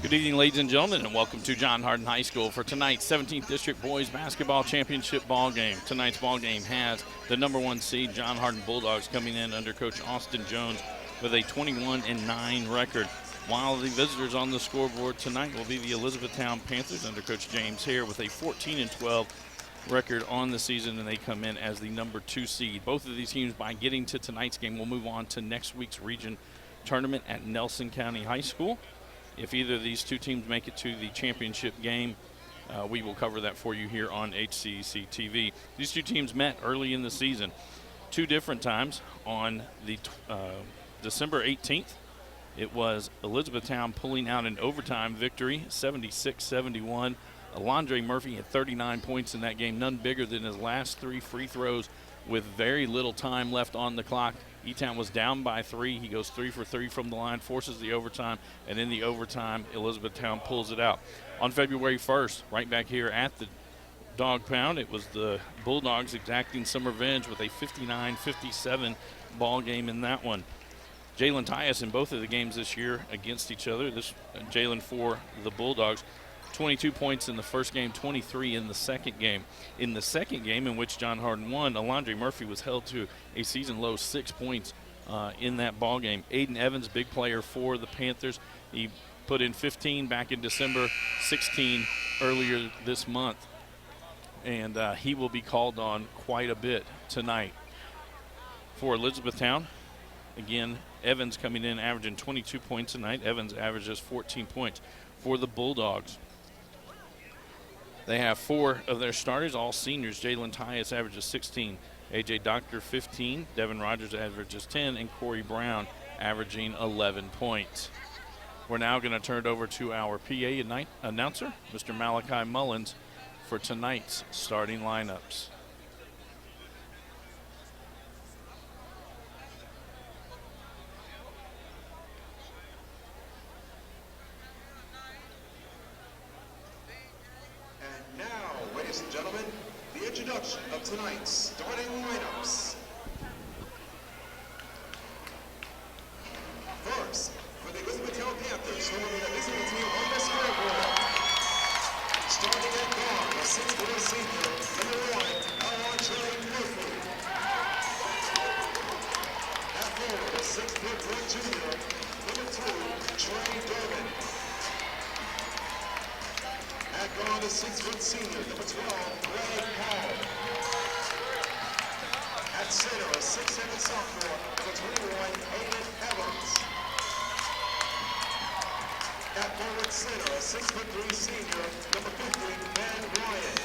Good evening, ladies and gentlemen, and welcome to John Hardin High School for tonight's 17th District Boys Basketball Championship ball game. Tonight's ball game has the number 1 seed John Hardin Bulldogs coming in under Coach Austin Jones with a 21-9 record, while the visitors on the scoreboard tonight will be the Elizabethtown Panthers under Coach James Hare with a 14-12 record on the season, and they come in as the number 2 seed. Both of these teams, by getting to tonight's game, will move on to next week's region tournament at Nelson County High School. If either of these two teams make it to the championship game, we will cover that for you here on HCEC-TV. These two teams met early in the season 2 different times. On the December 18th, it was Elizabethtown pulling out an overtime victory, 76-71. Alondre Murphy had 39 points in that game, none bigger than his last 3 free throws with very little time left on the clock. E-Town was down by 3. He goes 3 for 3 from the line, forces the overtime, and in the overtime, Elizabethtown pulls it out. On February 1st, right back here at the Dog Pound, it was the Bulldogs exacting some revenge with a 59-57 ball game in that one. Jalen Tyus in both of the games this year against each other. This Jalen for the Bulldogs. 22 points in the first game, 23 in the second game. In the second game, in which John Hardin won, Alondre Murphy was held to a season-low 6 points in that ball game. Aiden Evans, big player for the Panthers. He put in 15 back in December, 16 earlier this month. And he will be called on quite a bit tonight. For Elizabethtown, again, Evans coming in averaging 22 points tonight. Evans averages 14 points. For the Bulldogs, they have 4 of their starters, all seniors. Jalen Tyus averages 16, A.J. Doctor 15, Devin Rogers averages 10, and Corey Brown averaging 11 points. We're now going to turn it over to our PA announcer, Mr. Malachi Mullins, for tonight's starting lineups. Of tonight's starting lineups. First, for the Elizabethtown Panthers, who are the visiting team on the scoreboard. Starting at guard, a 6'4" senior, number 1, Alondre Murphy. At forward, a 6'1" junior, number 2, Trey Durbin. At guard, a 6' senior, number 12, Greg Hall. At center, a 6'7" sophomore, number 21, Aiden Evans. At forward center, a 6'3" senior, number 50, Ben Ryan.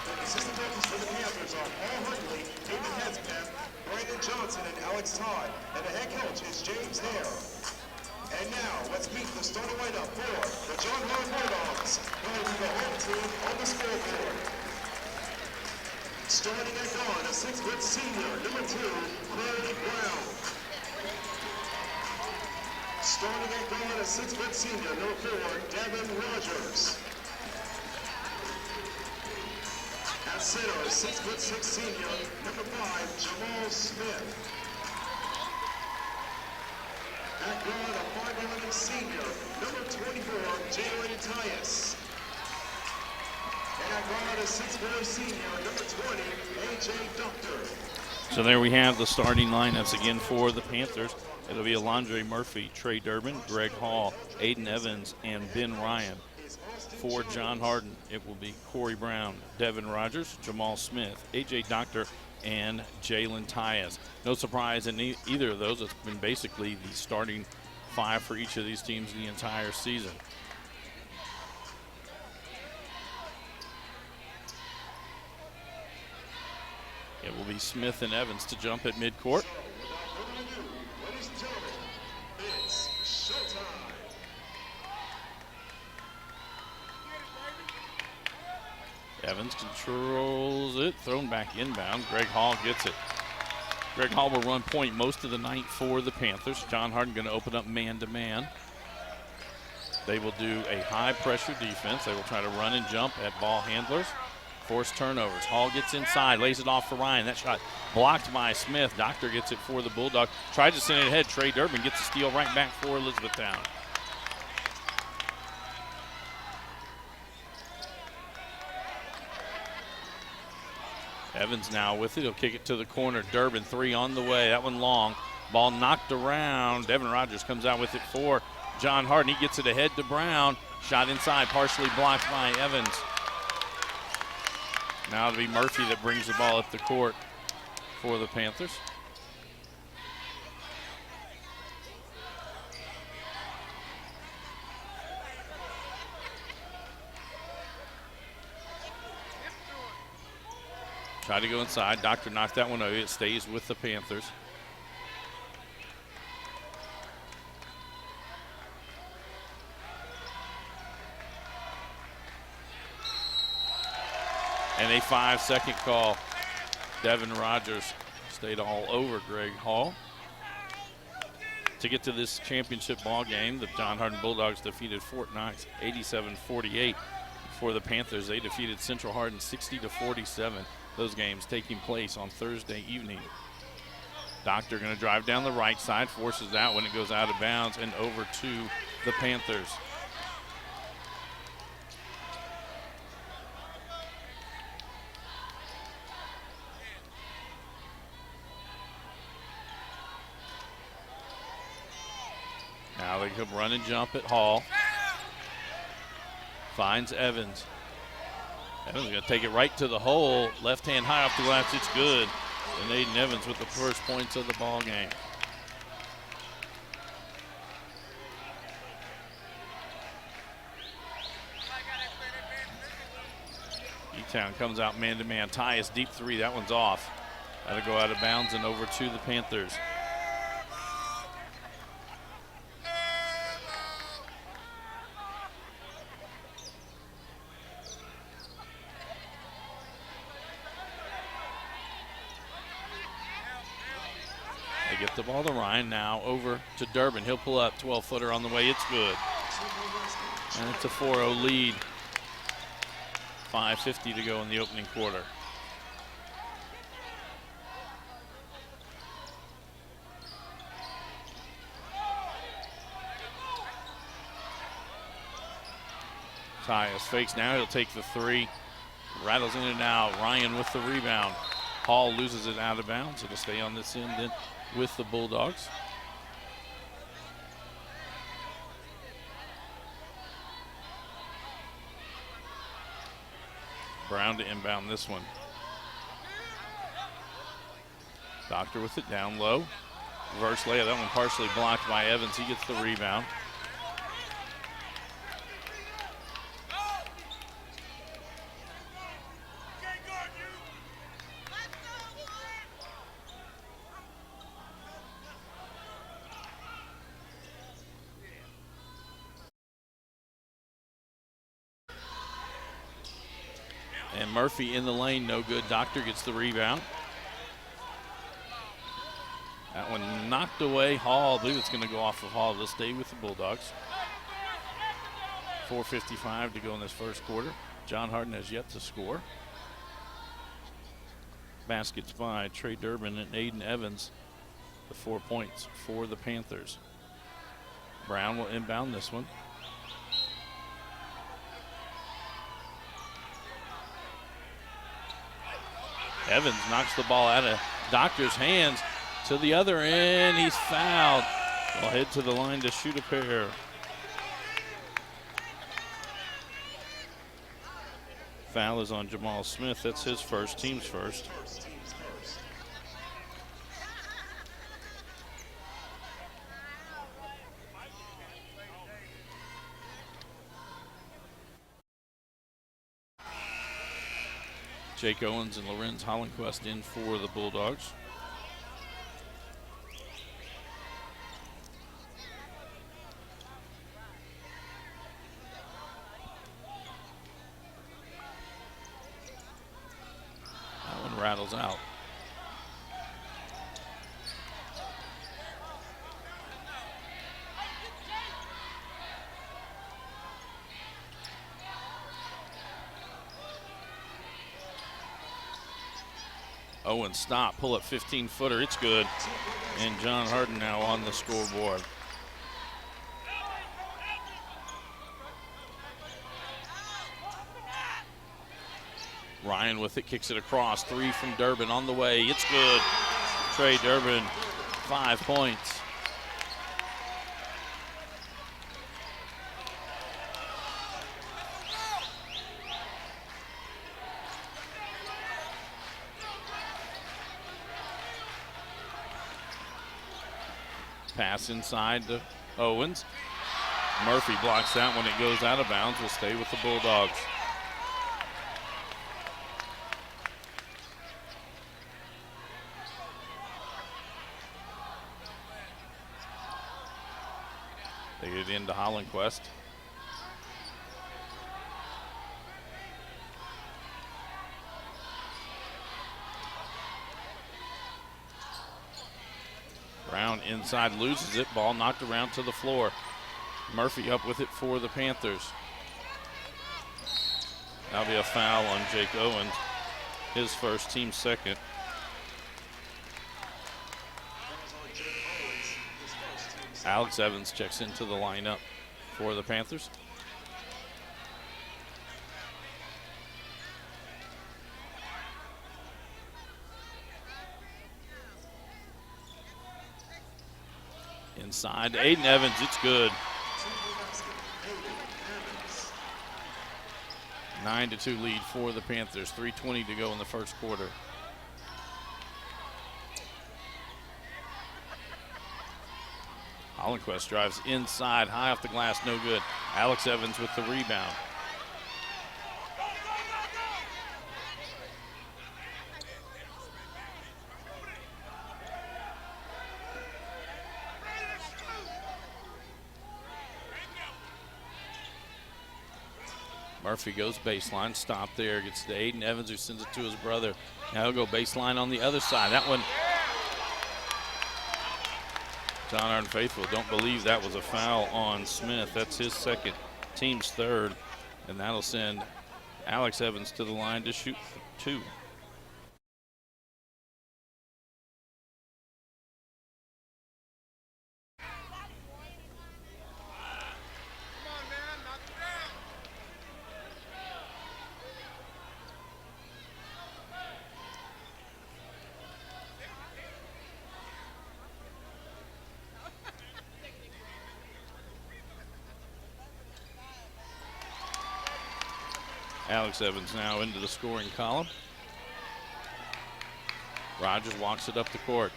The assistant coaches for the Panthers are Paul Huntley, David Hesbeth, Brandon Johnson, and Alex Todd. And the head coach is James Hare. And now, let's meet the starting lineup for the John Hardin Bulldogs, who will be the home team on the scoreboard. Starting at guard, a 6' senior, number 2, Corey Brown. Starting at guard, a 6' senior, number 4, Devin Rogers. At center, a 6'6" senior, number 5, Jamal Smith. At guard, a 5'11" senior, number 24, Jalen Tyus. And at guard, a 6'4" senior, number 20, A.J. Doctor. So there we have the starting lineups again for the Panthers. It'll be Alondre Murphy, Trey Durbin, Greg Hall, Aiden Evans, and Ben Ryan. For John Hardin, it will be Corey Brown, Devin Rogers, Jamal Smith, A.J. Doctor, and Jalen Tyus. No surprise in either of those. It's been basically the starting 5 for each of these teams the entire season. It will be Smith and Evans to jump at midcourt. Ladies and gentlemen, it's showtime. Evans controls it, thrown back inbound. Greg Hall gets it. Greg Hall will run point most of the night for the Panthers. John Hardin going to open up man-to-man. They will do a high-pressure defense. They will try to run and jump at ball handlers. Force turnovers. Hall gets inside, lays it off for Ryan. That shot blocked by Smith. Doctor gets it for the Bulldogs. Tries to send it ahead. Trey Durbin gets a steal right back for Elizabethtown. Evans now with it. He'll kick it to the corner. Durbin, 3 on the way. That one long. Ball knocked around. Devin Rogers comes out with it for John Hardin. He gets it ahead to Brown. Shot inside, partially blocked by Evans. Now it'll be Murphy that brings the ball up the court for the Panthers. Try to go inside. Doctor knocked that one over. It stays with the Panthers. And a 5-second call. Devin Rogers stayed all over Greg Hall. To get to this championship ball game, the John Hardin Bulldogs defeated Fort Knox 87-48. For the Panthers, they defeated Central Hardin 60-47. Those games taking place on Thursday evening. Doctor going to drive down the right side, forces that when it goes out of bounds and over to the Panthers. Now they come run and jump at Hall. Finds Evans. Evans going to take it right to the hole. Left hand high off the glass. It's good. And Aiden Evans with the first points of the ball game. E-Town comes out man-to-man. Tyus deep 3. That one's off. That'll go out of bounds and over to the Panthers. Get the ball to Ryan now over to Durbin. He'll pull up 12-footer on the way. It's good. And it's a 4-0 lead. 5:50 to go in the opening quarter. Tyus fakes now. He'll take the 3. Rattles in and out. Ryan with the rebound. Hall loses it out of bounds. It'll stay on this end then with the Bulldogs. Brown to inbound this one. Doctor with it down low. Reverse layup. That one partially blocked by Evans. He gets the rebound. And Murphy in the lane, no good. Doctor gets the rebound. That one knocked away. Hall, I believe it's going to go off of Hall. They'll stay with the Bulldogs. 4:55 to go in this first quarter. John Hardin has yet to score. Baskets by Trey Durbin and Aiden Evans. The 4 points for the Panthers. Brown will inbound this one. Evans knocks the ball out of Doctor's hands to the other end. He's fouled. Will head to the line to shoot a pair. Foul is on Jamal Smith. That's his first, team's first. Jake Owens and Lorenz Hollenquist in for the Bulldogs. That one rattles out. Owen stop, pull up 15-footer, it's good. And John Hardin now on the scoreboard. Ryan with it, kicks it across. 3 from Durbin on the way. It's good. Trey Durbin, 5 points. Pass inside to Owens. Murphy blocks that when it goes out of bounds. Will stay with the Bulldogs. They get it into Hollandquist. Brown inside loses it. Ball knocked around to the floor. Murphy up with it for the Panthers. That'll be a foul on Jake Owens. His first, team second. Alex Evans checks into the lineup for the Panthers. Inside to Aiden Evans, it's good. 9-2 lead for the Panthers. 3:20 to go in the first quarter. Hollandquist drives inside, high off the glass, no good. Alex Evans with the rebound. Murphy goes baseline, stop there, gets to Aiden Evans, who sends it to his brother. Now he'll go baseline on the other side. That one, John Hardin faithful don't believe that was a foul on Smith. That's his second, team's third, and that'll send Alex Evans to the line to shoot 2. Alex Evans now into the scoring column. Rogers walks it up the court.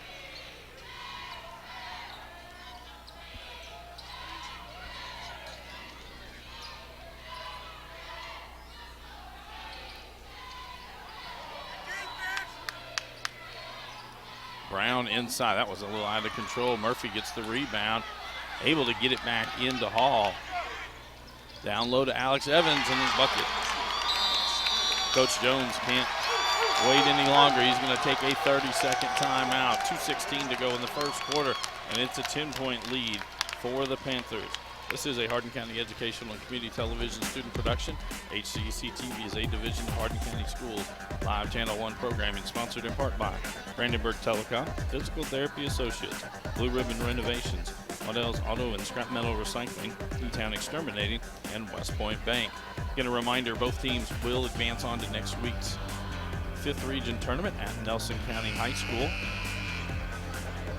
Brown inside. That was a little out of control. Murphy gets the rebound, able to get it back into Hall. Down low to Alex Evans and his bucket. Coach Jones can't wait any longer. He's going to take a 30-second timeout. 2:16 to go in the first quarter, and it's a 10-point lead for the Panthers. This is a Hardin County Educational and Community Television student production. HCEC-TV is a division of Hardin County Schools live Channel 1 programming, sponsored in part by Brandenburg Telecom, Physical Therapy Associates, Blue Ribbon Renovations, Waddell's Auto and Scrap Metal Recycling, E-Town Exterminating, and West Point Bank. Again, a reminder, both teams will advance on to next week's 5th Region Tournament at Nelson County High School.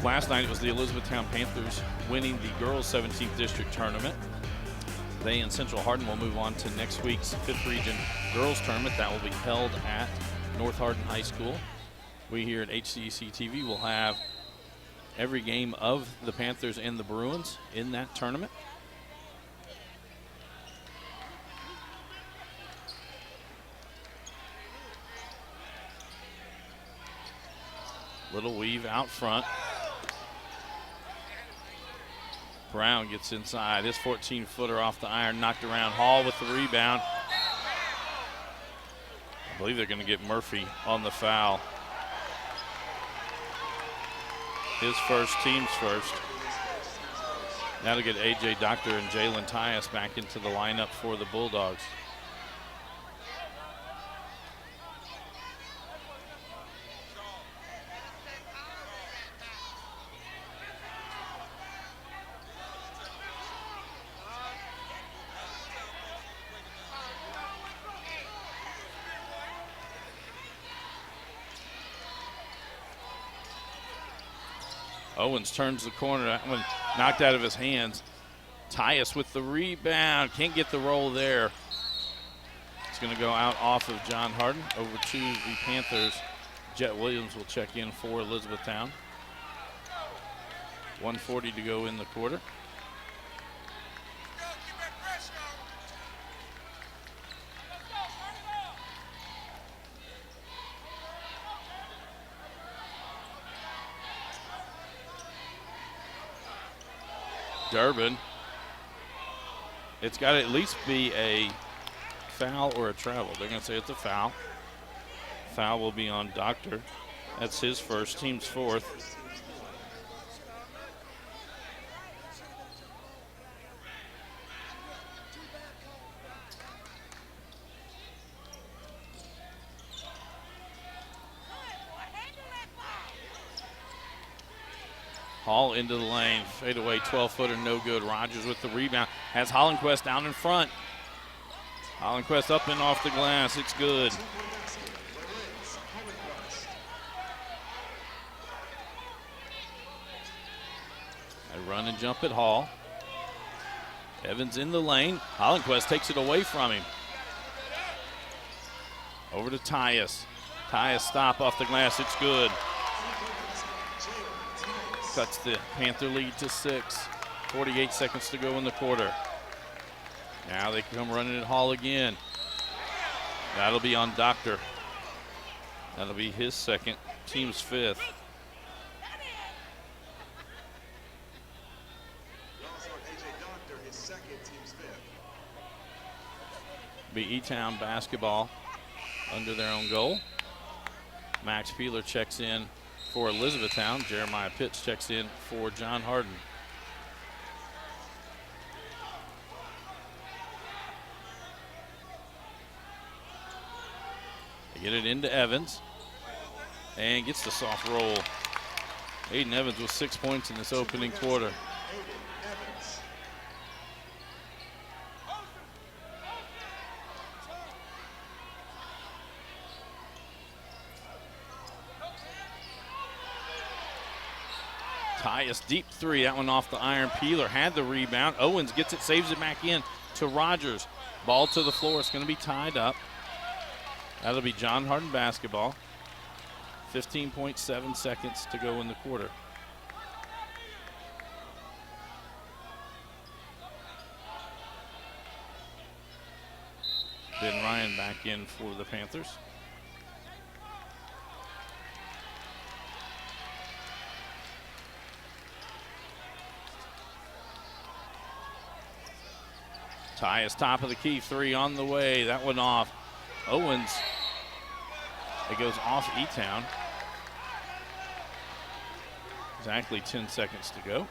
Last night it was the Elizabethtown Panthers winning the girls 17th District Tournament. They and Central Hardin will move on to next week's 5th Region Girls Tournament. That will be held at North Hardin High School. We here at HCEC-TV will have every game of the Panthers and the Bruins in that tournament. Little weave out front. Brown gets inside. His 14-footer off the iron, knocked around. Hall with the rebound. I believe they're going to get Murphy on the foul. His first, team's first. Now to get A.J. Doctor and Jalen Tyus back into the lineup for the Bulldogs. Owens turns the corner. That one knocked out of his hands. Tyus with the rebound. Can't get the roll there. It's going to go out off of John Hardin over to the Panthers. Jet Williams will check in for Elizabethtown. 1:40 to go in the quarter. Durbin. It's got to at least be a foul or a travel. They're going to say it's a foul. Foul will be on Doctor. That's his first, team's fourth. Hall into the lane, fadeaway 12-footer, no good. Rogers with the rebound, has Hollenquist down in front. Hollenquist up and off the glass, it's good. A run and jump at Hall. Evans in the lane, Hollenquist takes it away from him. Over to Tyus. Tyus stop off the glass, it's good. Cuts the Panther lead to 6. 48 seconds to go in the quarter. Now they come running at Hall again. That'll be on Doctor. That'll be his second, team's fifth. Be E-Town basketball under their own goal. Max Peeler checks in for Elizabethtown. Jeremiah Pitts checks in for John Hardin. They get it into Evans and gets the soft roll. Aiden Evans with 6 points in this opening quarter. Tyus deep three, that one off the iron. Peeler had the rebound. Owens gets it, saves it back in to Rogers. Ball to the floor, it's going to be tied up. That'll be John Hardin basketball. 15.7 seconds to go in the quarter. Ben Ryan back in for the Panthers. Tyus top of the key, three on the way. That one off. Owens, it goes off E-Town. Exactly 10 seconds to go.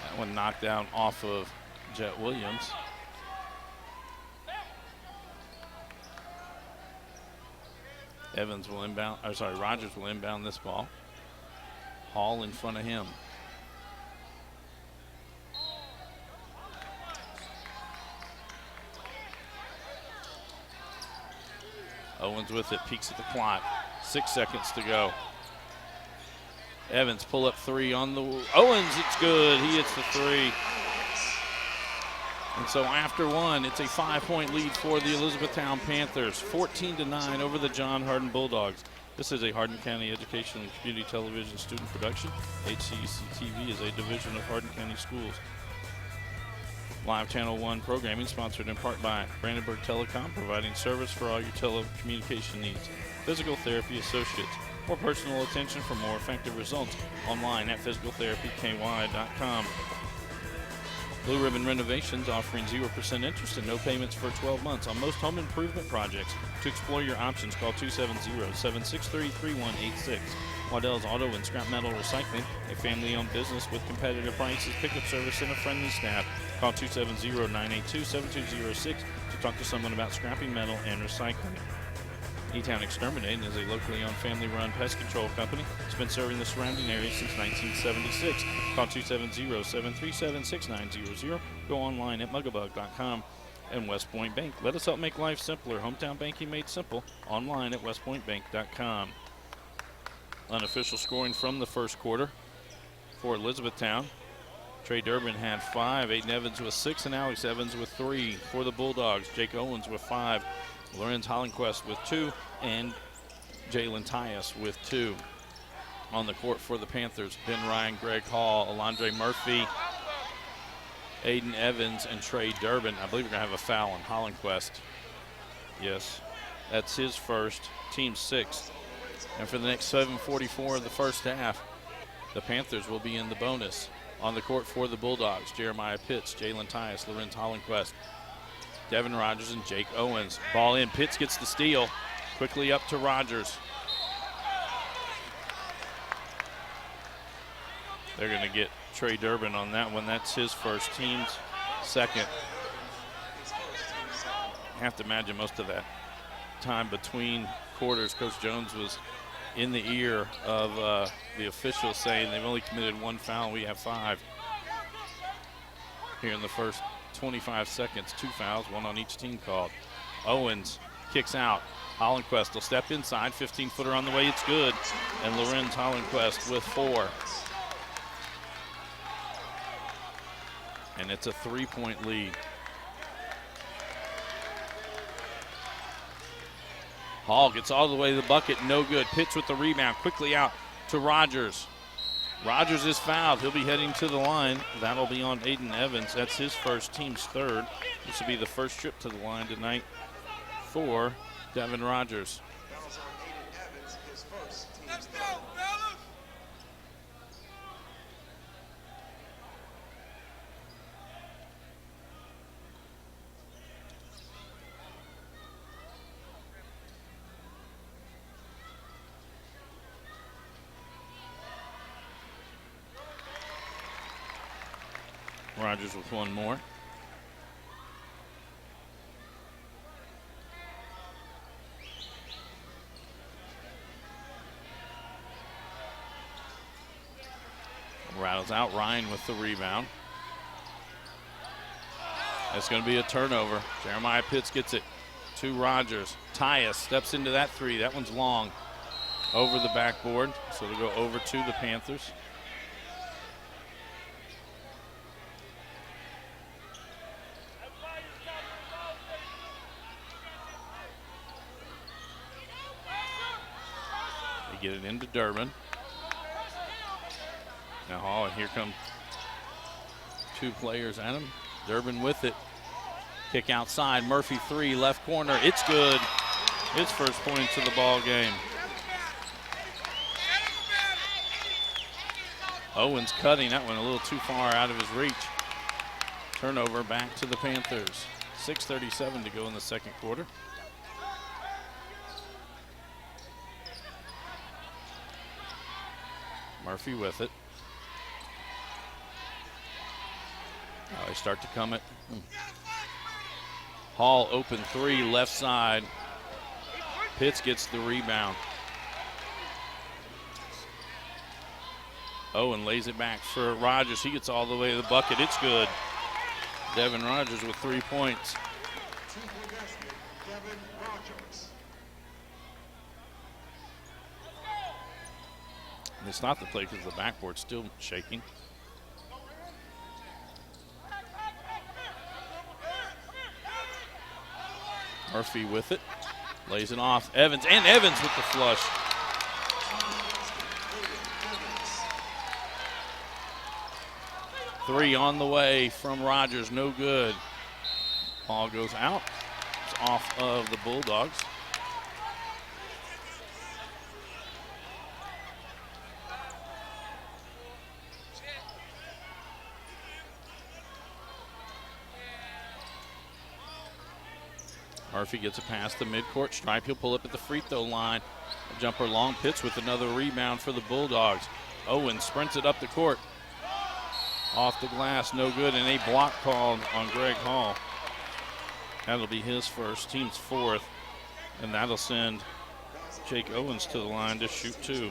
That one knocked down off of Jet Williams. Evans will inbound, or sorry, Rogers will inbound this ball. Hall in front of him. Owens with it, peeks at the clock. 6 seconds to go. Evans pull up three on the, Owens, it's good, he hits the three. And so after one, it's a 5-point lead for the Elizabethtown Panthers, 14-9 over the John Hardin Bulldogs. This is a Hardin County Education and Community Television student production. HCEC-TV is a division of Hardin County Schools. Live Channel 1 programming sponsored in part by Brandenburg Telecom, providing service for all your telecommunication needs. Physical Therapy Associates. More personal attention for more effective results. Online at physicaltherapyky.com. Blue Ribbon Renovations offering 0% interest and no payments for 12 months on most home improvement projects. To explore your options, call 270-763-3186. Waddell's Auto and Scrap Metal Recycling, a family-owned business with competitive prices, pickup service, and a friendly staff. Call 270-982-7206 to talk to someone about scrapping metal and recycling. E-Town Exterminating is a locally owned family-run pest control company. It's been serving the surrounding area since 1976. Call 270-737-6900 Go online at mugabug.com. And West Point Bank. Let us help make life simpler. Hometown banking made simple. Online at westpointbank.com. Unofficial scoring from the first quarter for Elizabethtown. Trey Durbin had 5, Aiden Evans with 6, and Alex Evans with 3. For the Bulldogs, Jake Owens with 5, Lorenz Hollenquist with 2, and Jalen Tyus with 2. On the court for the Panthers, Ben Ryan, Greg Hall, Alondre Murphy, Aiden Evans, and Trey Durbin. I believe we're going to have a foul on Hollenquist. Yes, that's his first, team 6th. And for the next 7:44 of the first half, the Panthers will be in the bonus. On the court for the Bulldogs, Jeremiah Pitts, Jalen Tyus, Lorenz Hollenquist, Devin Rogers, and Jake Owens. Ball in, Pitts gets the steal. Quickly up to Rogers. They're going to get Trey Durbin on that one. That's his first, team's second. I have to imagine most of that time between quarters, Coach Jones was in the ear of the officials saying they've only committed 1 foul. We have 5 here in the first 25 seconds. 2 fouls, 1 on each team called. Owens kicks out. Hollenquist will step inside. 15-footer on the way. It's good. And Lorenz Hollenquist with 4. And it's a 3-point lead. Hall gets all the way to the bucket, no good. Pitts with the rebound, quickly out to Rogers. Rogers is fouled. He'll be heading to the line. That'll be on Aiden Evans. That's his first, team's 3rd. This will be the first trip to the line tonight for Devin Rogers. Fouls on Aiden Evans, his first, team's 3rd. Rogers with 1 more. Rattles out. Ryan with the rebound. That's going to be a turnover. Jeremiah Pitts gets it to Rogers. Tyus steps into that 3. That one's long. Over the backboard. So they'll go over to the Panthers. Get it into Durbin. Now Hall, and here come 2 players at him. Durbin with it. Kick outside. Murphy 3, left corner. It's good. His first points of the ball game. Owens cutting that one a little too far out of his reach. Turnover back to the Panthers. 6:37 to go in the second quarter. Murphy with it. Now they start to come at Hall, open 3, left side. Pitts gets the rebound. Owen lays it back for Rogers. He gets all the way to the bucket. It's good. Devin Rogers with 3 points. Devin Rogers. It's not the play because the backboard's still shaking. Murphy with it. Lays it off. Evans, and Evans with the flush. Three on the way from Rogers, no good. Ball goes out. It's off of the Bulldogs. Murphy gets it past the midcourt stripe. He'll pull up at the free throw line. A jumper long. Pitts with another rebound for the Bulldogs. Owen sprints it up the court. Off the glass, no good, and a block called on Greg Hall. That'll be his first, team's 4th, and that'll send Jake Owens to the line to shoot 2.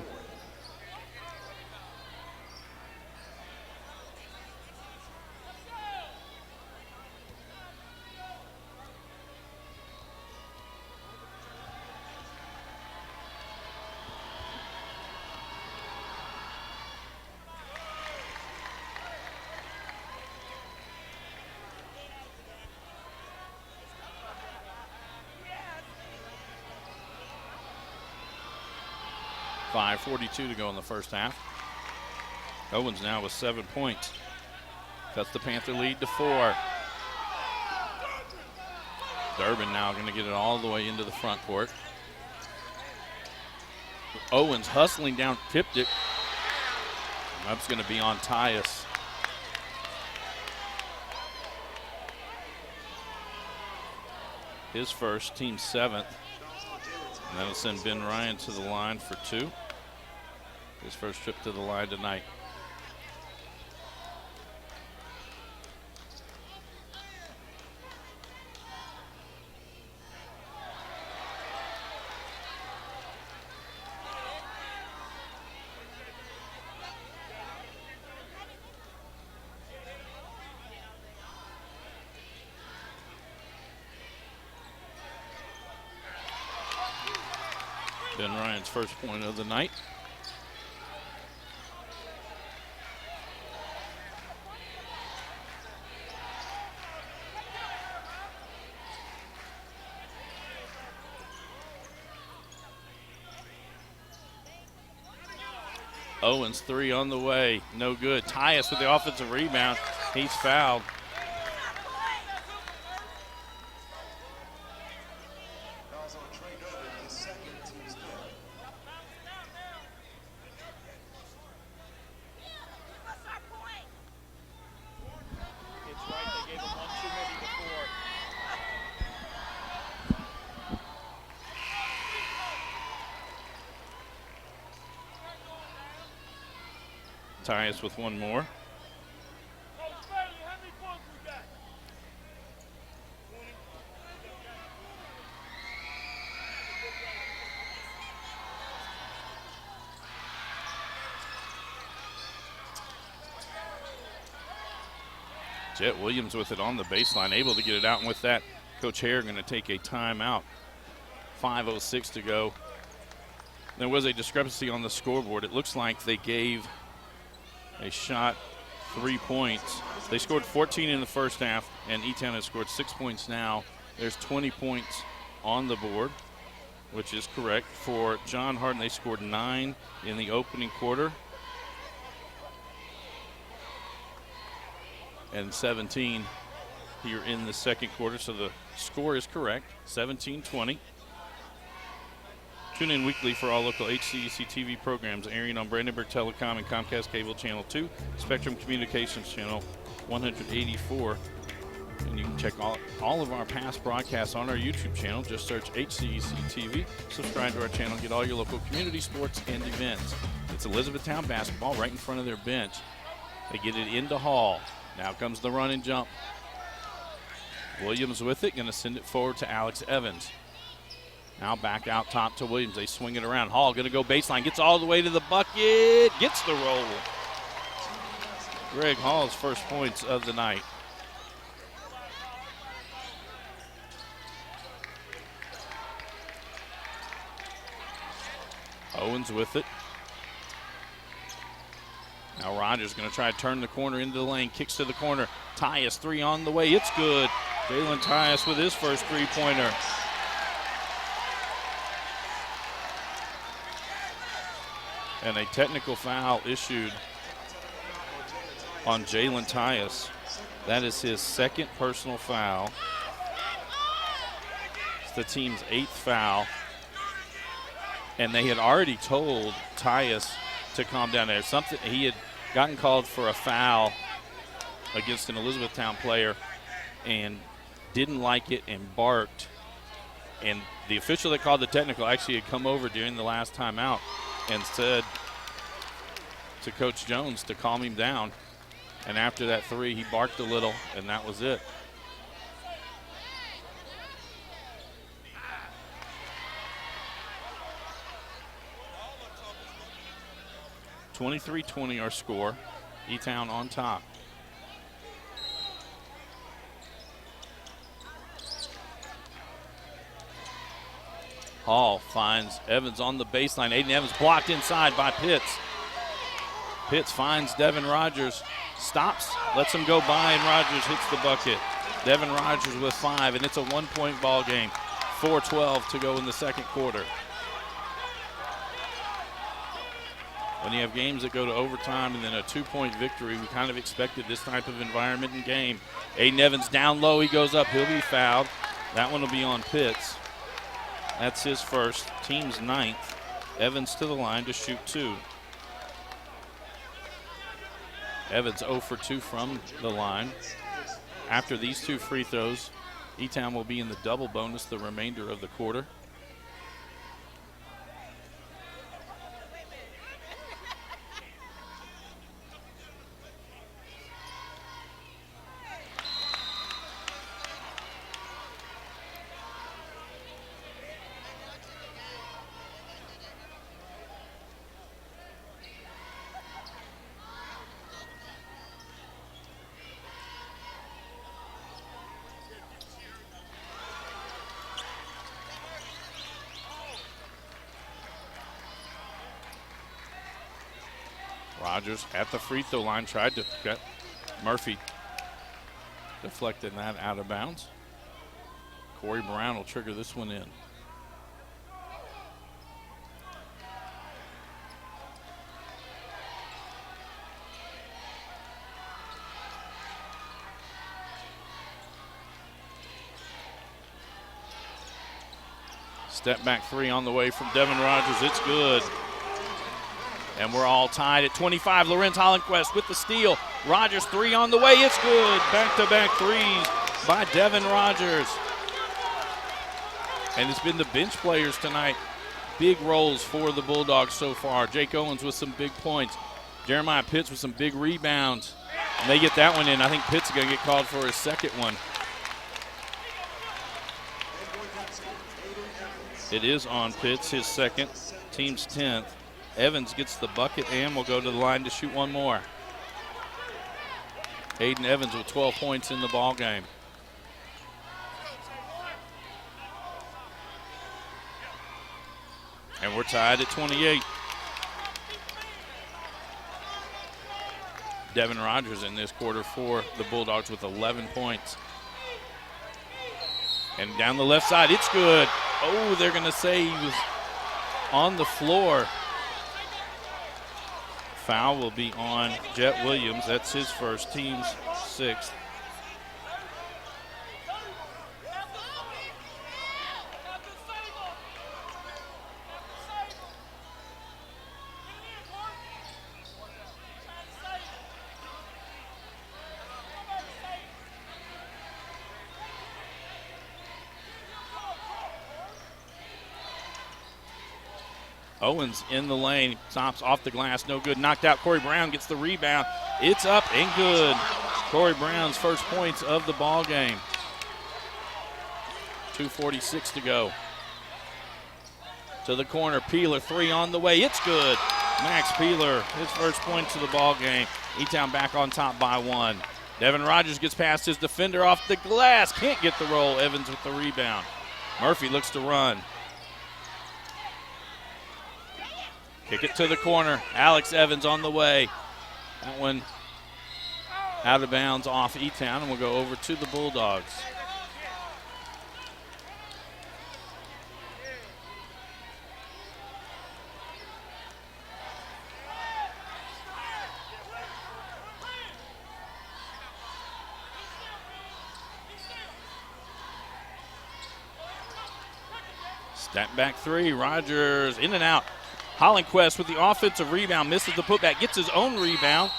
5:42 to go in the first half. Owens now with 7 points. Cuts the Panther lead to 4. Durbin now going to get it all the way into the front court. Owens hustling down, tipped it. That's going to be on Tyus. His first, team 7th. And that'll send Ben Ryan to the line for 2. His first trip to the line tonight. Ben Ryan's first point of the night. Owens 3 on the way, no good. Tyus with the offensive rebound, he's fouled. Tyus with 1 more. Jet Williams with it on the baseline, able to get it out, and with that, Coach Hare going to take a timeout. 5:06 to go. There was a discrepancy on the scoreboard. It looks like they gave a shot 3 points. They scored 14 in the first half, and E-Town has scored 6 points now. There's 20 points on the board, which is correct. For John Hardin, they scored 9 in the opening quarter and 17 here in the second quarter, so the score is correct, 17-20. Tune in weekly for all local HCEC-TV programs airing on Brandenburg Telecom and Comcast Cable Channel 2, Spectrum Communications Channel 184. And you can check all of our past broadcasts on our YouTube channel. Just search HCEC-TV. Subscribe to our channel. Get all your local community sports and events. It's Elizabethtown basketball right in front of their bench. They get it into Hall. Now comes the run and jump. Williams with it, going to send it forward to Alex Evans. Now back out top to Williams. They swing it around. Hall going to go baseline. Gets all the way to the bucket. Gets the roll. Greg Hall's first points of the night. Owens with it. Now Rogers going to try to turn the corner into the lane. Kicks to the corner. Tyus 3 on the way. It's good. Jalen Tyus with his first 3-pointer. And a technical foul issued on Jalen Tyus. That is his second personal foul. It's the team's 8th foul. And they had already told Tyus to calm down there. Something, he had gotten called for a foul against an Elizabethtown player and didn't like it and barked. And the official that called the technical actually had come over during the last timeout and said to Coach Jones to calm him down. And after that 3, he barked a little, and that was it. (23-20) our score. E-Town on top. Hall finds Evans on the baseline. Aiden Evans blocked inside by Pitts. Pitts finds Devin Rogers, stops, lets him go by, and Rogers hits the bucket. Devin Rogers with 5, and it's a 1-point ball game. 4:12 to go in the second quarter. when you have games that go to overtime and then a 2-point victory, we kind of expected this type of environment and game. Aiden Evans down low, he goes up, he'll be fouled. That one will be on Pitts. That's his first, team's 9th. Evans to the line to shoot 2. Evans 0 for 2 from the line. After these 2 free throws, E-Town will be in the double bonus the remainder of the quarter. Rogers at the free throw line tried to get Murphy deflected that out of bounds. Corey Brown will trigger this one in. Step back 3 on the way from Devin Rogers. It's good. And we're all tied at 25. Lorenz Hollenquist with the steal. Rogers 3 on the way. It's good. Back-to-back threes by Devin Rogers. And it's been the bench players tonight. Big roles for the Bulldogs so far. Jake Owens with some big points. Jeremiah Pitts with some big rebounds. And they get that one in. I think Pitts is going to get called for his second one. It is on Pitts, his second, team's 10th. Evans gets the bucket and will go to the line to shoot one more. Aiden Evans with 12 points in the ball game. And we're tied at 28. Devin Rogers in this quarter for the Bulldogs with 11 points. And down the left side, it's good. Oh, they're going to say he was on the floor. Foul will be on Jet Williams. That's his first, team's 6th. Owens in the lane, stops off the glass, no good, knocked out. Corey Brown gets the rebound. It's up and good. Corey Brown's first points of the ball game. 2:46 to go. To the corner, Peeler 3 on the way. It's good. Max Peeler, his first points of the ball game. E-Town back on top by 1. Devin Rogers gets past his defender off the glass. Can't get the roll. Evans with the rebound. Murphy looks to run. Kick it to the corner. Alex Evans on the way. That one out of bounds off E-Town, and we'll go over to the Bulldogs. Step back 3. Rogers in and out. Hollenquist with the offensive rebound, misses the putback, gets his own rebound,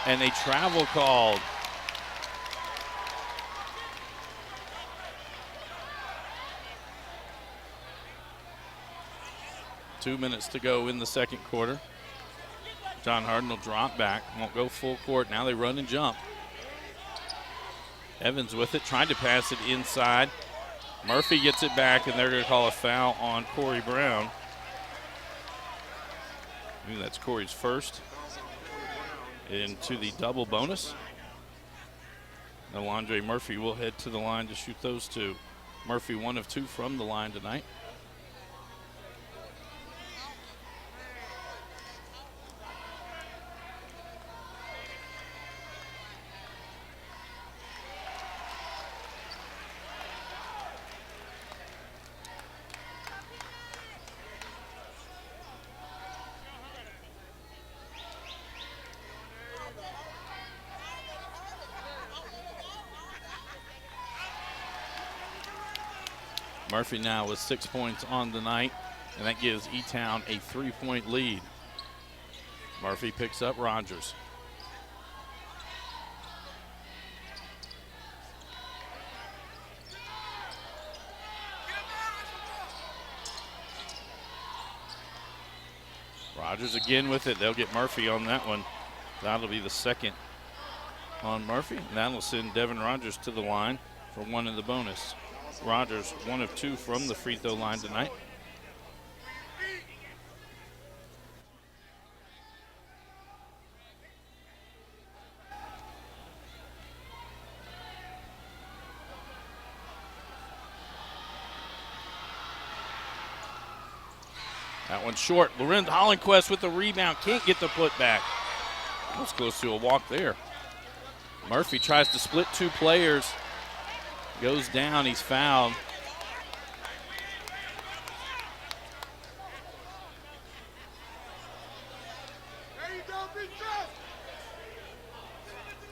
and a travel called. Two minutes to go in the second quarter. John Hardin will drop back, won't go full court. Now they run and jump. Evans with it, tried to pass it inside. Murphy gets it back, and they're going to call a foul on Corey Brown. That's Corey's first into the double bonus. Alondre Murphy will head to the line to shoot those 2. Murphy 1 of 2 from the line tonight. Murphy now with 6 points on the night, and that gives E-Town a 3-point lead. Murphy picks up Rogers. Rogers again with it. They'll get Murphy on that one. That'll be the second on Murphy. And that'll send Devin Rogers to the line for one in the bonus. Rogers, 1 of 2 from the free throw line tonight. That one's short. Lorenz Hollenquist with the rebound. Can't get the putback. That was close to a walk there. Murphy tries to split 2 players. Goes down. He's fouled.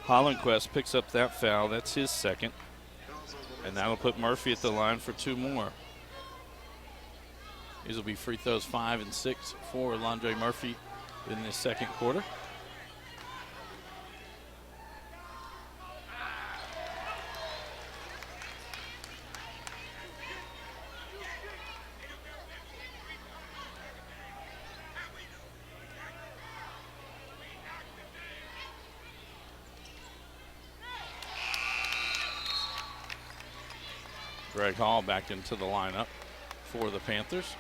Hollenquist picks up that foul. That's his second. And that'll put Murphy at the line for 2 more. These will be free throws 5 and 6 for Londre Murphy in the second quarter. Greg Hall back into the lineup for the Panthers.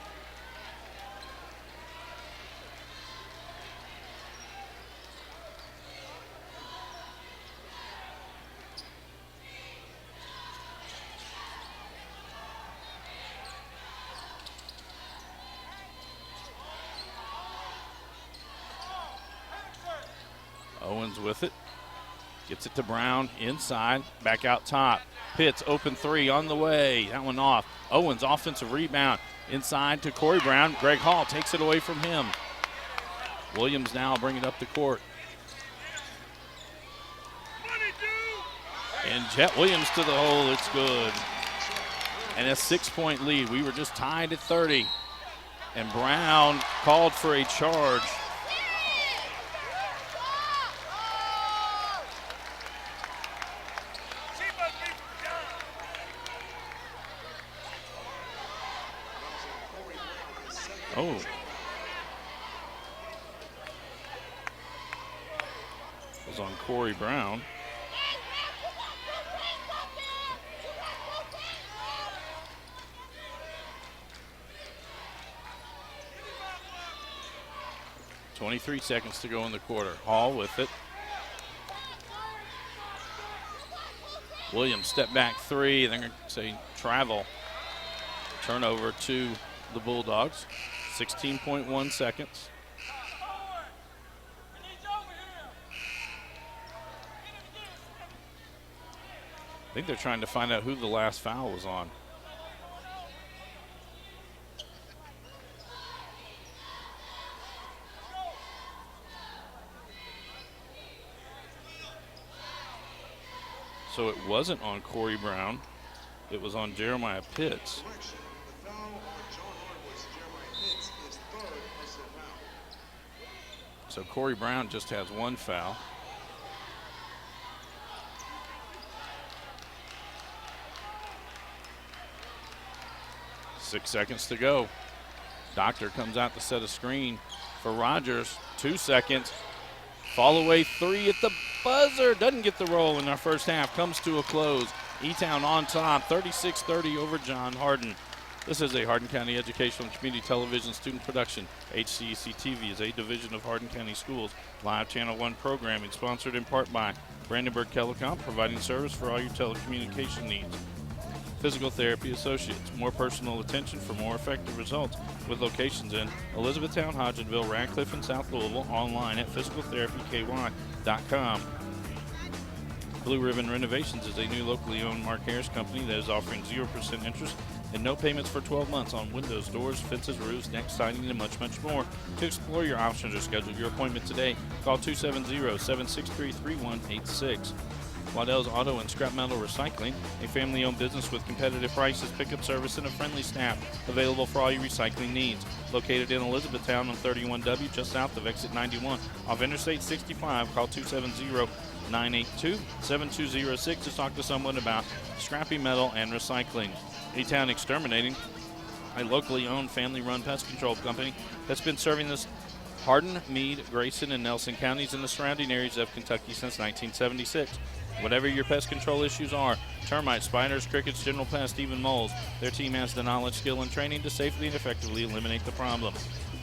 Owens with it. Gets it to Brown inside, back out top. Pitts open 3 on the way. That one off. Owens offensive rebound inside to Corey Brown. Greg Hall takes it away from him. Williams now bring it up the court. And Jet Williams to the hole. It's good. And a 6-point lead. We were just tied at 30. And Brown called for a charge. Oh. It was on Corey Brown. .23 seconds to go in the quarter. Hall with it. Williams step back 3. They're going to say travel. Turnover to the Bulldogs. 16.1 seconds. I think they're trying to find out who the last foul was on. So it wasn't on Corey Brown. It was on Jeremiah Pitts. So Corey Brown just has 1 foul. Six seconds to go. Doctor comes out to set a screen for Rogers. 2 seconds. Fall away 3 at the buzzer. Doesn't get the roll in our first half. Comes to a close. E-Town on top, 36-30 over John Hardin. This is a Hardin County Educational and Community Television student production. HCEC-TV is a division of Hardin County Schools. Live Channel 1 programming sponsored in part by Brandenburg Telecom, providing service for all your telecommunication needs. Physical Therapy Associates, more personal attention for more effective results, with locations in Elizabethtown, Hodgenville, Radcliffe, and South Louisville. Online at physicaltherapyky.com. Blue Ribbon Renovations is a new locally owned Mark Harris company that is offering 0% interest and no payments for 12 months on windows, doors, fences, roofs, deck siding, and much, much more. To explore your options or schedule your appointment today, call 270-763-3186. Waddell's Auto and Scrap Metal Recycling, a family-owned business with competitive prices, pickup service, and a friendly staff, available for all your recycling needs. Located in Elizabethtown on 31W, just south of exit 91, off Interstate 65. Call 270-982-7206 to talk to someone about scrappy metal and recycling. A-Town Exterminating, a locally owned family-run pest control company that's been serving this Hardin, Meade, Grayson, and Nelson counties in the surrounding areas of Kentucky since 1976. Whatever your pest control issues are, termites, spiders, crickets, general pests, even moles, their team has the knowledge, skill, and training to safely and effectively eliminate the problem.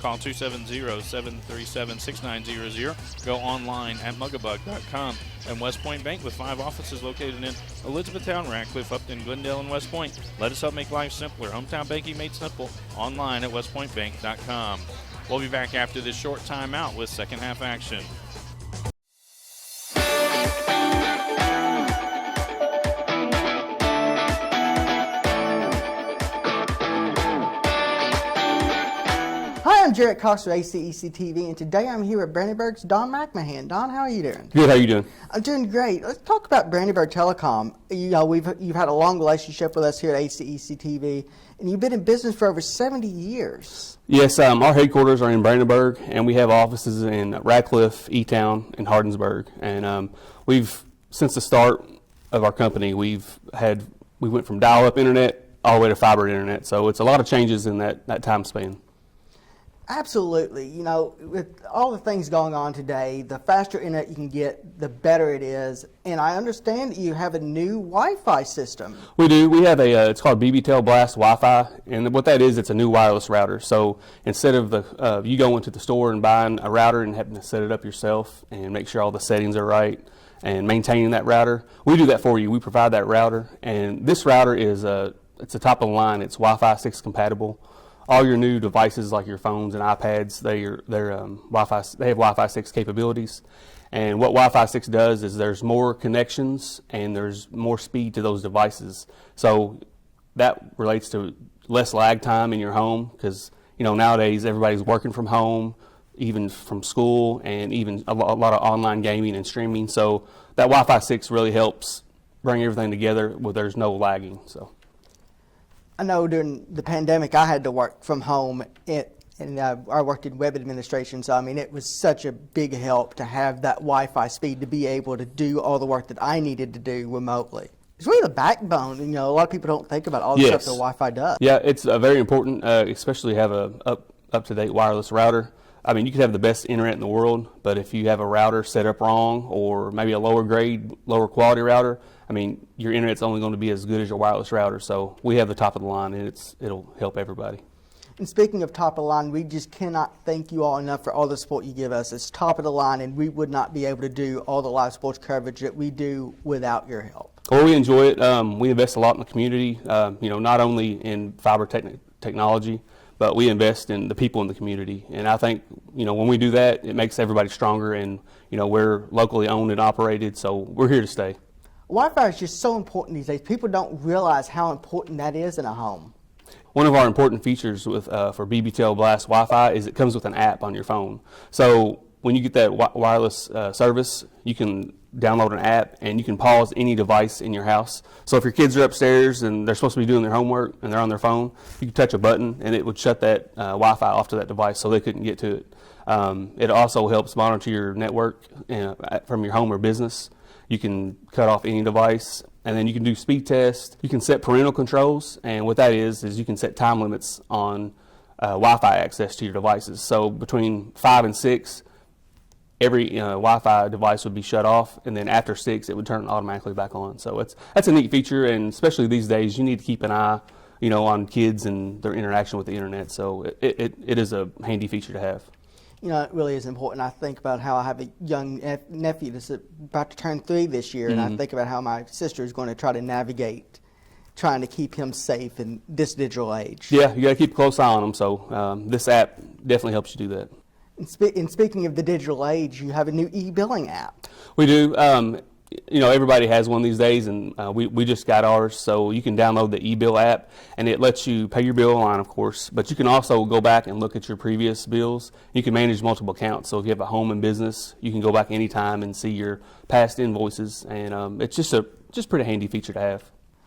Call 270-737-6900. Go online at mugabug.com. And West Point Bank, with 5 offices located in Elizabethtown, Ratcliffe, Upton, Glendale, and West Point. Let us help make life simpler. Hometown banking made simple. Online at westpointbank.com. We'll be back after this short timeout with second half action. Hi, I'm Jarrett Cox with HCEC-TV, and today I'm here at Brandenburg's Don McMahon. Don, how are you doing? Good. How are you doing? I'm doing great. Let's talk about Brandenburg Telecom. You've had a long relationship with us here at HCEC-TV, and you've been in business for over 70 years. Yes, our headquarters are in Brandenburg, and we have offices in Radcliffe, E-Town, and Hardinsburg. And we've, since the start of our company, we went from dial-up internet all the way to fiber internet. So it's a lot of changes in that time span. Absolutely. You know, with all the things going on today, the faster internet you can get, the better it is. And I understand that you have a new Wi-Fi system. We do. We have it's called BBTel Blast Wi-Fi, and what that is, it's a new wireless router. So instead of you going to the store and buying a router and having to set it up yourself and make sure all the settings are right and maintaining that router, we do that for you. We provide that router, and this router is it's a top of the line. It's Wi-Fi 6 compatible. All your new devices, like your phones and iPads, they're Wi-Fi. They have Wi-Fi 6 capabilities, and what Wi-Fi 6 does is there's more connections and there's more speed to those devices. So that relates to less lag time in your home, because nowadays everybody's working from home, even from school, and even a lot of online gaming and streaming. So that Wi-Fi 6 really helps bring everything together where there's no lagging. So. I know during the pandemic I had to work from home, and I worked in web administration, so I mean it was such a big help to have that Wi-Fi speed to be able to do all the work that I needed to do remotely. It's really the backbone. A lot of people don't think about all the stuff that Wi-Fi does. Yeah, it's very important, especially have a up-to-date wireless router. I mean, you could have the best internet in the world, but if you have a router set up wrong, or maybe a lower grade, lower quality router, I mean, your internet's only going to be as good as your wireless router. So we have the top of the line, and it'll help everybody. And speaking of top of the line, we just cannot thank you all enough for all the support you give us. It's top of the line, and we would not be able to do all the live sports coverage that we do without your help. Well, we enjoy it. We invest a lot in the community, not only in fiber technology, but we invest in the people in the community. And I think, when we do that, it makes everybody stronger, and, we're locally owned and operated, so we're here to stay. Wi-Fi is just so important these days. People don't realize how important that is in a home. One of our important features for BBTel Blast Wi-Fi is it comes with an app on your phone. So when you get that wireless service, you can download an app and you can pause any device in your house. So if your kids are upstairs and they're supposed to be doing their homework and they're on their phone, you can touch a button and it would shut that Wi-Fi off to that device so they couldn't get to it. It also helps monitor your network from your home or business. You can cut off any device, and then you can do speed tests. You can set parental controls, and what that is you can set time limits on Wi-Fi access to your devices. So between 5 and 6, every Wi-Fi device would be shut off, and then after 6, it would turn automatically back on. So that's a neat feature, and especially these days, you need to keep an eye, on kids and their interaction with the internet. So it is a handy feature to have. It really is important. I think about how I have a young nephew that's about to turn 3 this year, and I think about how my sister is going to try to navigate trying to keep him safe in this digital age. Yeah, you got to keep a close eye on him, so this app definitely helps you do that. And speaking of the digital age, you have a new e-billing app. We do. everybody has one these days, and we just got ours. So you can download the eBill app, and it lets you pay your bill online, of course. But you can also go back and look at your previous bills. You can manage multiple accounts. So if you have a home and business, you can go back anytime and see your past invoices, and it's just pretty handy feature to have.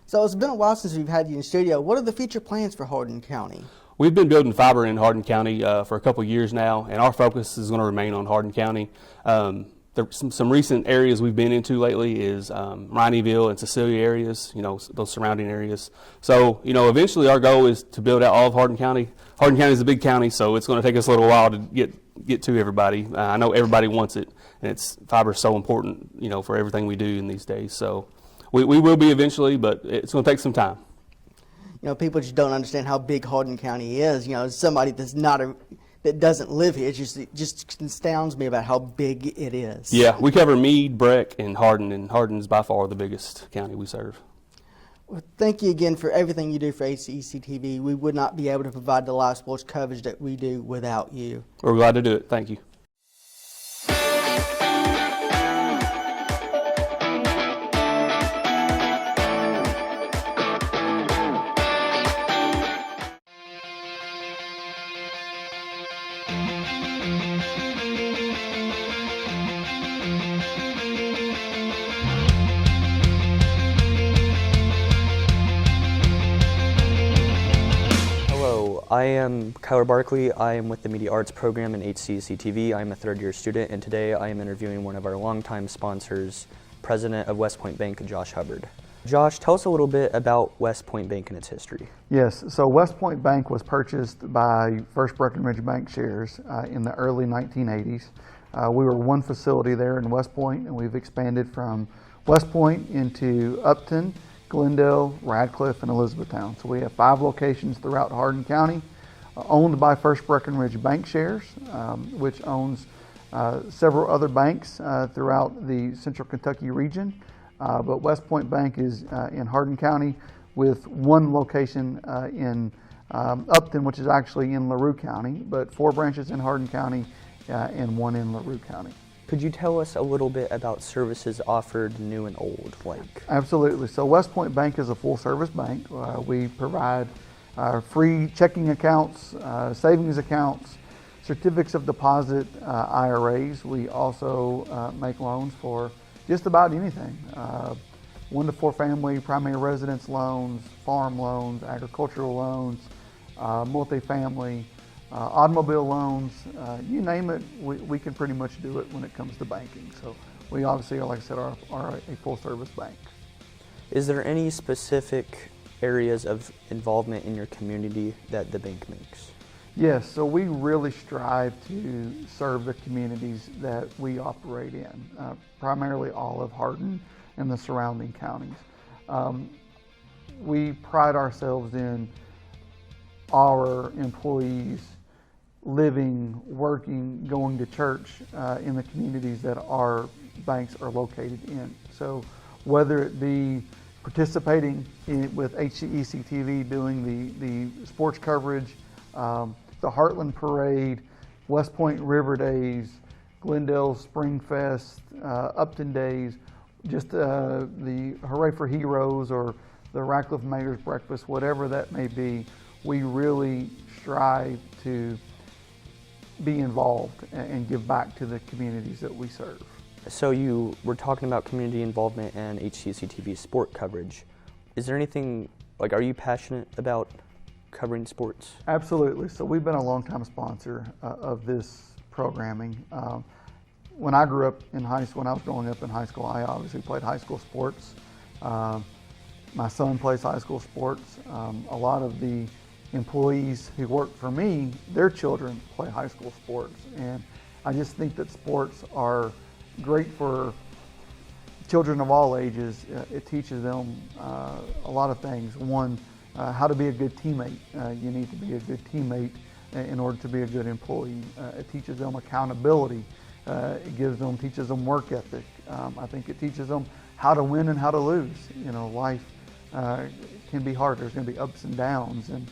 So it's been a while since we've had you in studio. What are the future plans for Hardin County? We've been building fiber in Hardin County for a couple of years now, and our focus is going to remain on Hardin County. Some recent areas we've been into lately is Rineyville and Cecilia areas, those surrounding areas. So, eventually our goal is to build out all of Hardin County. Hardin County is a big county, so it's going to take us a little while to get to everybody. I know everybody wants it, and fiber is so important, for everything we do in these days. So we will be eventually, but it's going to take some time. People just don't understand how big Hardin County is. Somebody that doesn't live here, it just astounds me about how big it is. Yeah, we cover Meade, Breck, and Hardin's by far the biggest county we serve. Well, thank you again for everything you do for HCEC-TV. We would not be able to provide the live sports coverage that we do without you. We're glad to do it. Thank you. I am Kyler Barkley. I am with the Media Arts program in HCEC-TV. I am a third-year student, and today I am interviewing one of our longtime sponsors, President of West Point Bank, Josh Hubbard. Josh, tell us a little bit about West Point Bank and its history. Yes, so West Point Bank was purchased by First Breckenridge Bank shares in the early 1980s. We were one facility there in West Point, and we've expanded from West Point into Upton, Glendale, Radcliffe, and Elizabethtown. So we have 5 locations throughout Hardin County, owned by First Breckenridge Bank shares, which owns several other banks throughout the Central Kentucky region. But West Point Bank is in Hardin County with one location in Upton, which is actually in LaRue County, but 4 branches in Hardin County and 1 in LaRue County. Could you tell us a little bit about services offered new and old? Absolutely. So West Point Bank is a full-service bank. We provide free checking accounts, savings accounts, certificates of deposit, IRAs. We also make loans for just about anything. 1 to 4 family, primary residence loans, farm loans, agricultural loans, multifamily, automobile loans, you name it, we can pretty much do it when it comes to banking. So we obviously, like I said, are a full-service bank. Is there any specific areas of involvement in your community that the bank makes? Yes, so we really strive to serve the communities that we operate in, primarily all of Hardin and the surrounding counties. We pride ourselves in our employees living, working, going to church in the communities that our banks are located in. So whether it be participating with HCEC-TV, doing the sports coverage, the Heartland Parade, West Point River Days, Glendale Spring Fest, Upton Days, just the Hooray for Heroes or the Radcliffe Mayor's Breakfast, whatever that may be, we really strive to be involved and give back to the communities that we serve. So you were talking about community involvement and HCEC-TV sport coverage. Is there anything, are you passionate about covering sports? Absolutely. So we've been a longtime sponsor of this programming. When I grew up in high school, when I was growing up in high school, I obviously played high school sports. My son plays high school sports. A lot of the employees who work for me, their children play high school sports. And I just think that sports are great for children of all ages. It teaches them a lot of things. One, how to be a good teammate. You need to be a good teammate in order to be a good employee. It teaches them accountability. It teaches them work ethic. I think it teaches them how to win and how to lose. Life can be hard. There's going to be ups and downs, and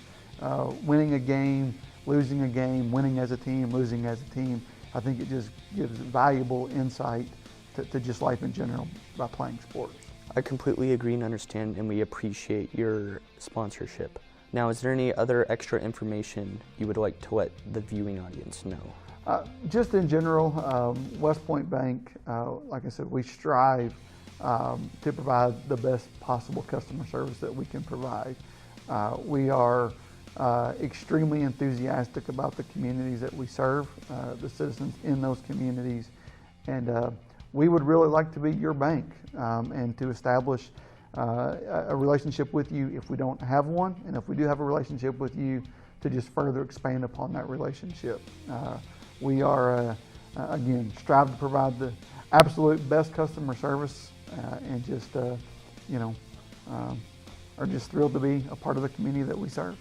winning a game, losing a game, winning as a team, losing as a team. I think it just gives valuable insight to just life in general by playing sports. I completely agree and understand, and we appreciate your sponsorship. Now, is there any other extra information you would like to let the viewing audience know? Just in general, West Point Bank, like I said, we strive to provide the best possible customer service that we can provide. We are extremely enthusiastic about the communities that we serve, the citizens in those communities, and we would really like to be your bank and to establish a relationship with you if we don't have one, and if we do have a relationship with you, to just further expand upon that relationship. We are, again, strive to provide the absolute best customer service and just, are just thrilled to be a part of the community that we serve.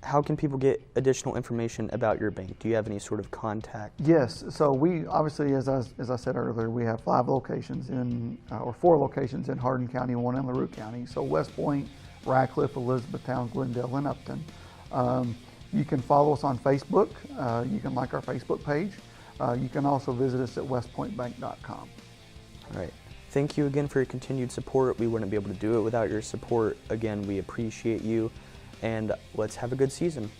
How can people get additional information about your bank? Do you have any sort of contact? Yes, so we obviously, as I said earlier, we have 4 locations in Hardin County and 1 in LaRue County. So West Point, Radcliffe, Elizabethtown, Glendale, and Upton. You can follow us on Facebook. You can like our Facebook page. You can also visit us at westpointbank.com. All right. Thank you again for your continued support. We wouldn't be able to do it without your support. Again, we appreciate you, and let's have a good season.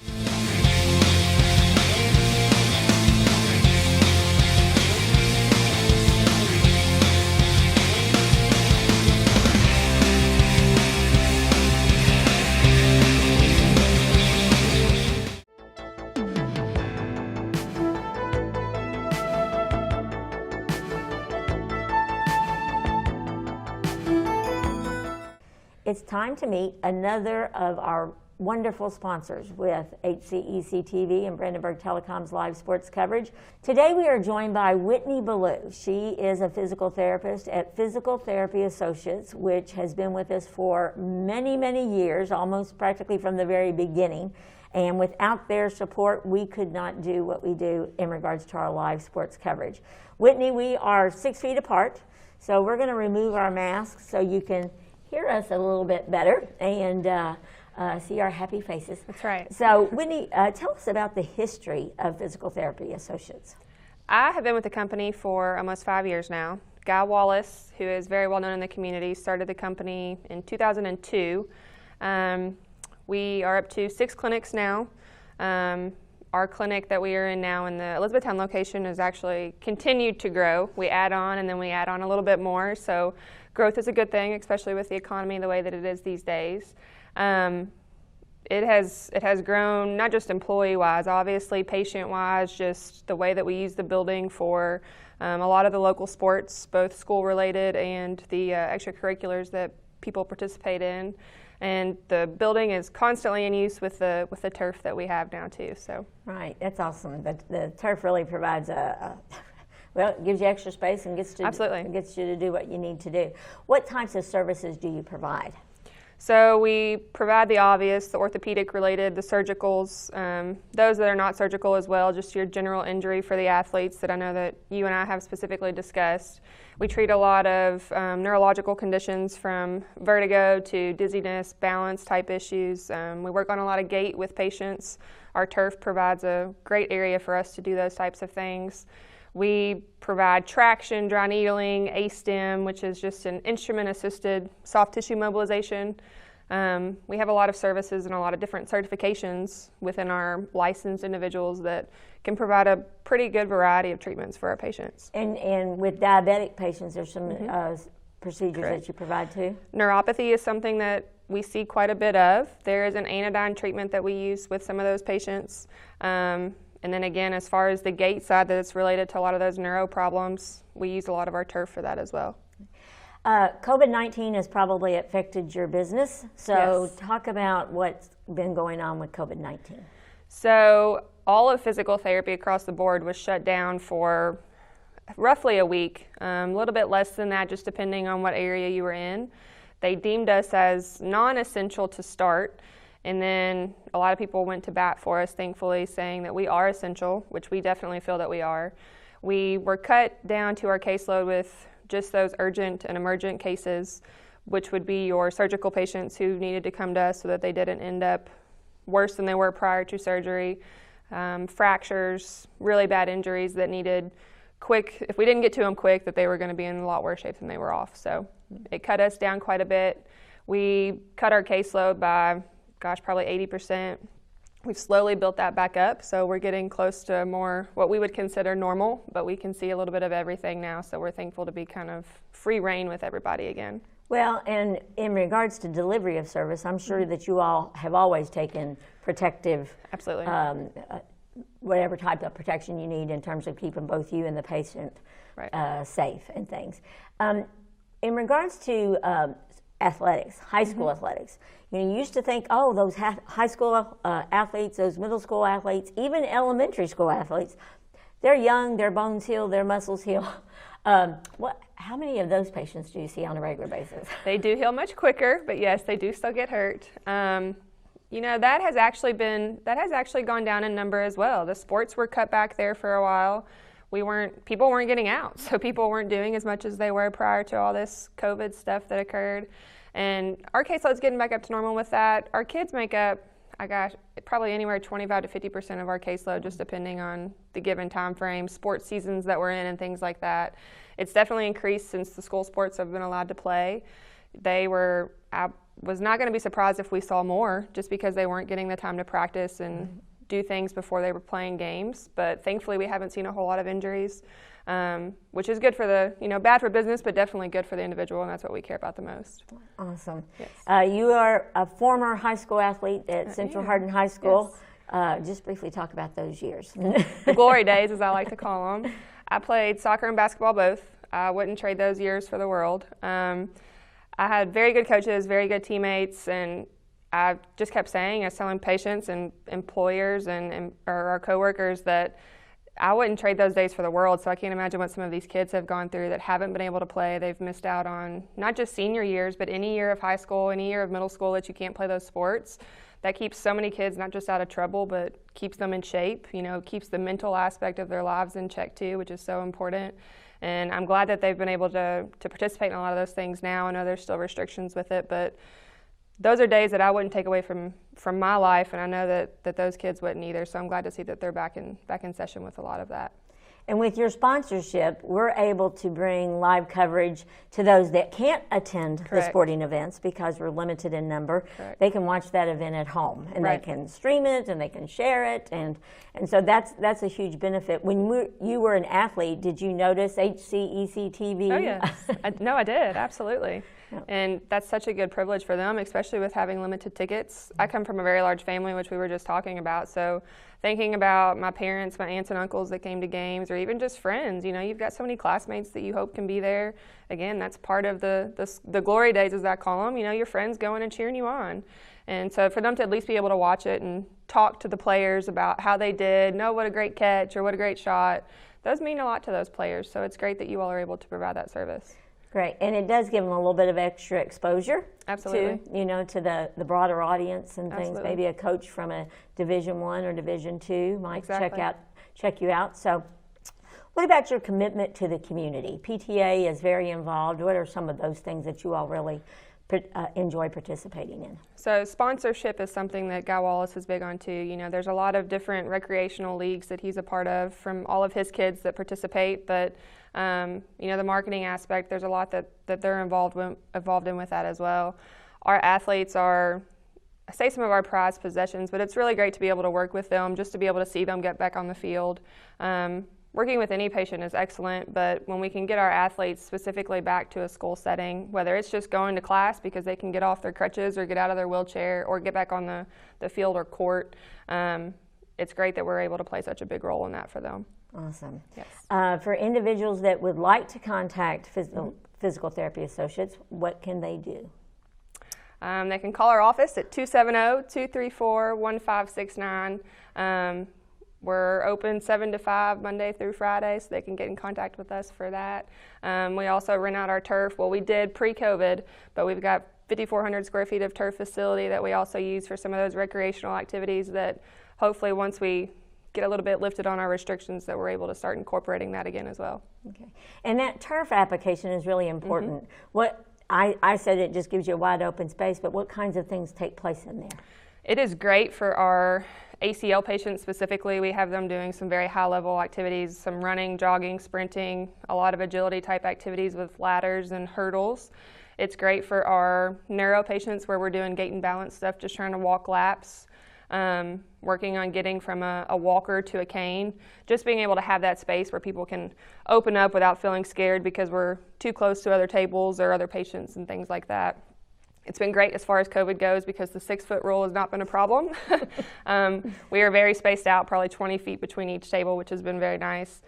It's time to meet another of our wonderful sponsors with HCEC-TV and Brandenburg Telecom's live sports coverage. Today we are joined by Whitney Ballou. She is a physical therapist at Physical Therapy Associates, which has been with us for many, many years, almost practically from the very beginning. And without their support, we could not do what we do in regards to our live sports coverage. Whitney, we are 6 feet apart, so we're going to remove our masks so you can hear us a little bit better and see our happy faces. That's right. So, Whitney, tell us about the history of Physical Therapy Associates. I have been with the company for almost 5 years now. Guy Wallace, who is very well known in the community, started the company in 2002. We are up to 6 clinics now. Our clinic that we are in now in the Elizabethtown location has actually continued to grow. We add on and then we add on a little bit more. So growth is a good thing, especially with the economy the way that it is these days. It has grown not just employee-wise, obviously patient-wise, just the way that we use the building for a lot of the local sports, both school-related and the extracurriculars that people participate in. And the building is constantly in use with the turf that we have now too. So Right, that's awesome. The turf really provides well, it gives you extra space and gets you to do what you need to do. What types of services do you provide? So we provide the obvious, the orthopedic related, the surgicals, those that are not surgical as well, just your general injury for the athletes that I know that you and I have specifically discussed. We treat a lot of neurological conditions from vertigo to dizziness, balance type issues. We work on a lot of gait with patients. Our turf provides a great area for us to do those types of things. We provide traction, dry needling, A-stem, which is just an instrument-assisted soft tissue mobilization. We have a lot of services and a lot of different certifications within our licensed individuals that can provide a pretty good variety of treatments for our patients. And with diabetic patients, there's some procedures Correct. that you provide too? Neuropathy is something that we see quite a bit of. There is an anodyne treatment that we use with some of those patients. And then again, as far as the gait side that's related to a lot of those neuro problems, we use a lot of our turf for that as well. COVID-19 has probably affected your business, so Yes. talk about what's been going on with COVID-19. So all of physical therapy across the board was shut down for roughly a week, a little bit less than that, just depending on what area you were in. They deemed us as non-essential to start. And then a lot of people went to bat for us, thankfully, saying that we are essential, which we definitely feel that we are. We were cut down to our caseload with just those urgent and emergent cases, which would be your surgical patients who needed to come to us so that they didn't end up worse than they were prior to surgery, fractures, really bad injuries that needed quick, if we didn't get to them quick, that they were going to be in a lot worse shape than they were off. So it cut us down quite a bit. We cut our caseload by, gosh, probably 80%. We've slowly built that back up, so we're getting close to more what we would consider normal, but we can see a little bit of everything now, so we're thankful to be kind of free reign with everybody again. Well, and in regards to delivery of service, I'm sure that you all have always taken protective, Absolutely. Whatever type of protection you need in terms of keeping both you and the patient Right. Safe and things. In regards to athletics, high school athletics, you used to think, oh, those high school athletes, those middle school athletes, even elementary school athletes, they're young, their bones heal, their muscles heal. How many of those patients do you see on a regular basis? They do heal much quicker, but yes, they do still get hurt. That has actually gone down in number as well. The sports were cut back there for a while. People weren't getting out, so people weren't doing as much as they were prior to all this COVID stuff that occurred. And our caseload's getting back up to normal with that. Our kids make up, probably anywhere 25 to 50% of our caseload, just depending on the given time frame, sports seasons that we're in and things like that. It's definitely increased since the school sports have been allowed to play. I was not going to be surprised if we saw more, just because they weren't getting the time to practice and do things before they were playing games. But thankfully we haven't seen a whole lot of injuries, which is good for bad for business, but definitely good for the individual, and that's what we care about the most. Awesome. Yes. You are a former high school athlete at Central Hardin High School. Yes. Just briefly talk about those years. The glory days, as I like to call them. I played soccer and basketball both. I wouldn't trade those years for the world. I had very good coaches, very good teammates, and I just kept saying, I was telling patients and employers or our coworkers that I wouldn't trade those days for the world. So I can't imagine what some of these kids have gone through that haven't been able to play. They've missed out on not just senior years, but any year of high school, any year of middle school that you can't play those sports. That keeps so many kids not just out of trouble, but keeps them in shape, keeps the mental aspect of their lives in check too, which is so important. And I'm glad that they've been able to participate in a lot of those things now. I know there's still restrictions with it, but those are days that I wouldn't take away from my life, and I know that those kids wouldn't either. So I'm glad to see that they're back in session with a lot of that. And with your sponsorship, we're able to bring live coverage to those that can't attend the sporting events because we're limited in number. Correct. They can watch that event at home, and Right. they can stream it, and they can share it, and so that's a huge benefit. When you were an athlete, did you notice HCEC-TV? Oh yes, I did, absolutely. And that's such a good privilege for them, especially with having limited tickets. I come from a very large family, which we were just talking about, so thinking about my parents, my aunts and uncles that came to games, or even just friends, you've got so many classmates that you hope can be there. Again, that's part of the glory days, as I call them, your friends going and cheering you on. And so for them to at least be able to watch it and talk to the players about how they did, know what a great catch or what a great shot, those mean a lot to those players. So it's great that you all are able to provide that service. Great, and it does give them a little bit of extra exposure. Absolutely. To the broader audience and things. Absolutely. Maybe a coach from a Division I or Division II might Exactly. check you out. So, what about your commitment to the community? PTA is very involved. What are some of those things that you all really enjoy participating in? So sponsorship is something that Guy Wallace is big on too. There's a lot of different recreational leagues that he's a part of from all of his kids that participate, but the marketing aspect, there's a lot that they're involved in with that as well. Our athletes are, I say, some of our prized possessions, but it's really great to be able to work with them, just to be able to see them get back on the field. Working with any patient is excellent, but when we can get our athletes specifically back to a school setting, whether it's just going to class because they can get off their crutches or get out of their wheelchair or get back on the field or court, it's great that we're able to play such a big role in that for them. Awesome. Yes. For individuals that would like to contact physical therapy associates, what can they do? They can call our office at 270-234-1569. We're open 7 to 5 Monday through Friday, so they can get in contact with us for that. We also rent out our turf. Well, we did pre-COVID, but we've got 5,400 square feet of turf facility that we also use for some of those recreational activities that hopefully once we get a little bit lifted on our restrictions that we're able to start incorporating that again as well. Okay. And that turf application is really important. What I said it just gives you a wide open space, but what kinds of things take place in there? It is great for our ACL patients specifically. We have them doing some very high-level activities, some running, jogging, sprinting, a lot of agility-type activities with ladders and hurdles. It's great for our neuro patients where we're doing gait and balance stuff, just trying to walk laps, working on getting from a walker to a cane, just being able to have that space where people can open up without feeling scared because we're too close to other tables or other patients and things like that. It's been great as far as COVID goes because the 6-foot rule has not been a problem. We are very spaced out, probably 20 feet between each table, which has been very nice.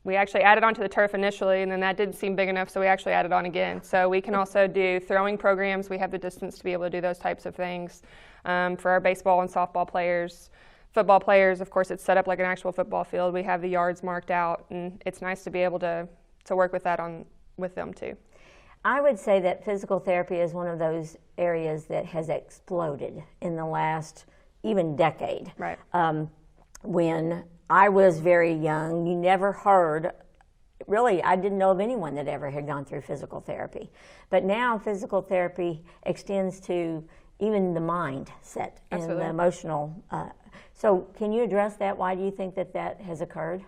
We actually added onto the turf initially, and then that didn't seem big enough, so we actually added on again. So we can also do throwing programs. We have the distance to be able to do those types of things. For our baseball and softball players, football players, of course, it's set up like an actual football field. We have the yards marked out, and it's nice to be able to work with that with them too. I would say that physical therapy is one of those areas that has exploded in the last even decade. Right. When I was very young, you never heard, really, I didn't know of anyone that ever had gone through physical therapy. But now physical therapy extends to even the mindset and the emotional. So can you address that? Why do you think that has occurred?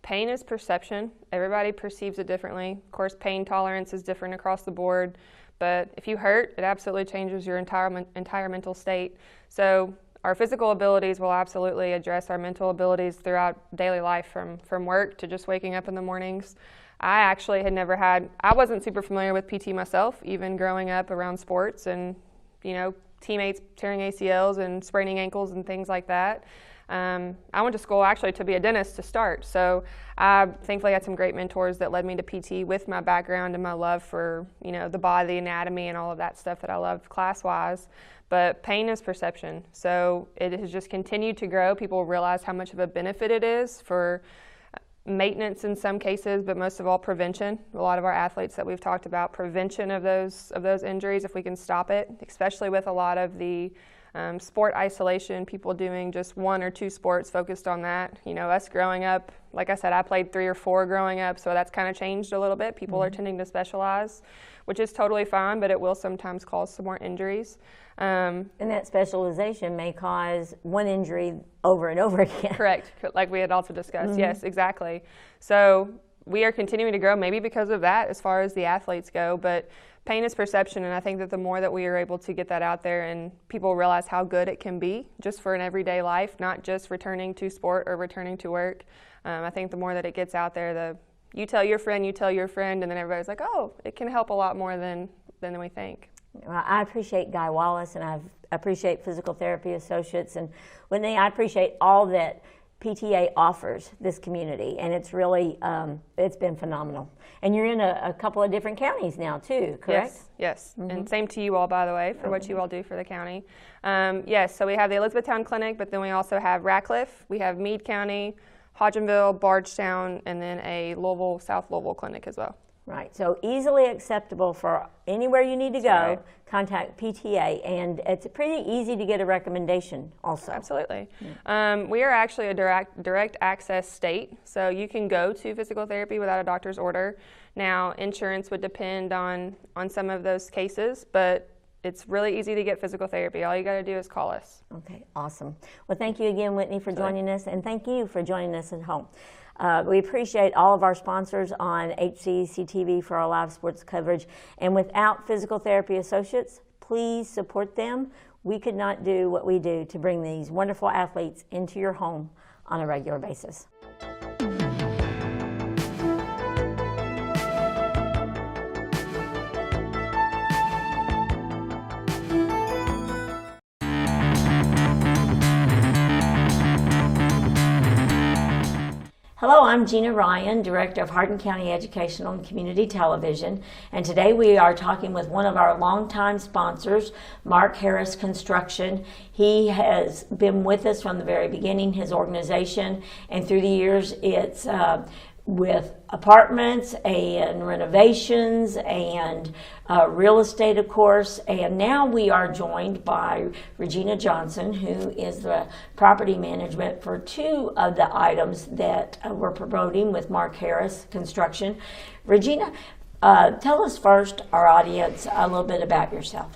Pain is perception. Everybody perceives it differently. Of course, pain tolerance is different across the board, but if you hurt, it absolutely changes your entire mental state. So our physical abilities will absolutely address our mental abilities throughout daily life, from work to just waking up in the mornings. I actually I wasn't super familiar with PT myself, even growing up around sports and, teammates tearing ACLs and spraining ankles and things like that. I went to school actually to be a dentist to start, so I thankfully had some great mentors that led me to PT with my background and my love for the body, the anatomy, and all of that stuff that I loved class-wise. But pain is perception, so it has just continued to grow. People realize how much of a benefit it is for maintenance in some cases, but most of all prevention. A lot of our athletes that we've talked about, prevention of those injuries if we can stop it, especially with a lot of the sport isolation, people doing just 1 or 2 sports focused on that. Us growing up, like I said, I played 3 or 4 growing up, so that's kind of changed a little bit. People are tending to specialize, which is totally fine, but it will sometimes cause some more injuries. And that specialization may cause one injury over and over again. Correct, like we had also discussed. Yes, exactly. So we are continuing to grow, maybe because of that as far as the athletes go, but pain is perception, and I think that the more that we are able to get that out there and people realize how good it can be just for an everyday life, not just returning to sport or returning to work, I think the more that it gets out there, you tell your friend, and then everybody's like, oh, it can help a lot more than we think. Well, I appreciate Guy Wallace, and I appreciate Physical Therapy Associates, and Whitney, I appreciate all that PTA offers this community, and it's really, it's been phenomenal. And you're in a couple of different counties now too, correct? Yes. And same to you all, by the way, for what you all do for the county. Yes, so we have the Elizabethtown Clinic, but then we also have Ratcliffe, we have Meade County, Hodgenville, Bardstown, and then a South Louisville clinic as well. Right, so easily accessible for anywhere you need to go, contact PTA, and it's pretty easy to get a recommendation also. Absolutely. We are actually a direct access state, so you can go to physical therapy without a doctor's order. Now, insurance would depend on some of those cases, but it's really easy to get physical therapy. All you got to do is call us. Okay, awesome. Well, thank you again, Whitney, for joining us, and thank you for joining us at home. We appreciate all of our sponsors on HCEC-TV for our live sports coverage. And without Physical Therapy Associates, please support them. We could not do what we do to bring these wonderful athletes into your home on a regular basis. Hello, I'm Gina Ryan, Director of Hardin County Educational and Community Television, and today we are talking with one of our longtime sponsors, Mark Harris Construction. He has been with us from the very beginning, his organization, and through the years it's with apartments and renovations and real estate, of course. And now we are joined by Regina Johnson, who is the property management for 2 of the items that we're promoting with Mark Harris Construction. Regina, tell us first, our audience, a little bit about yourself.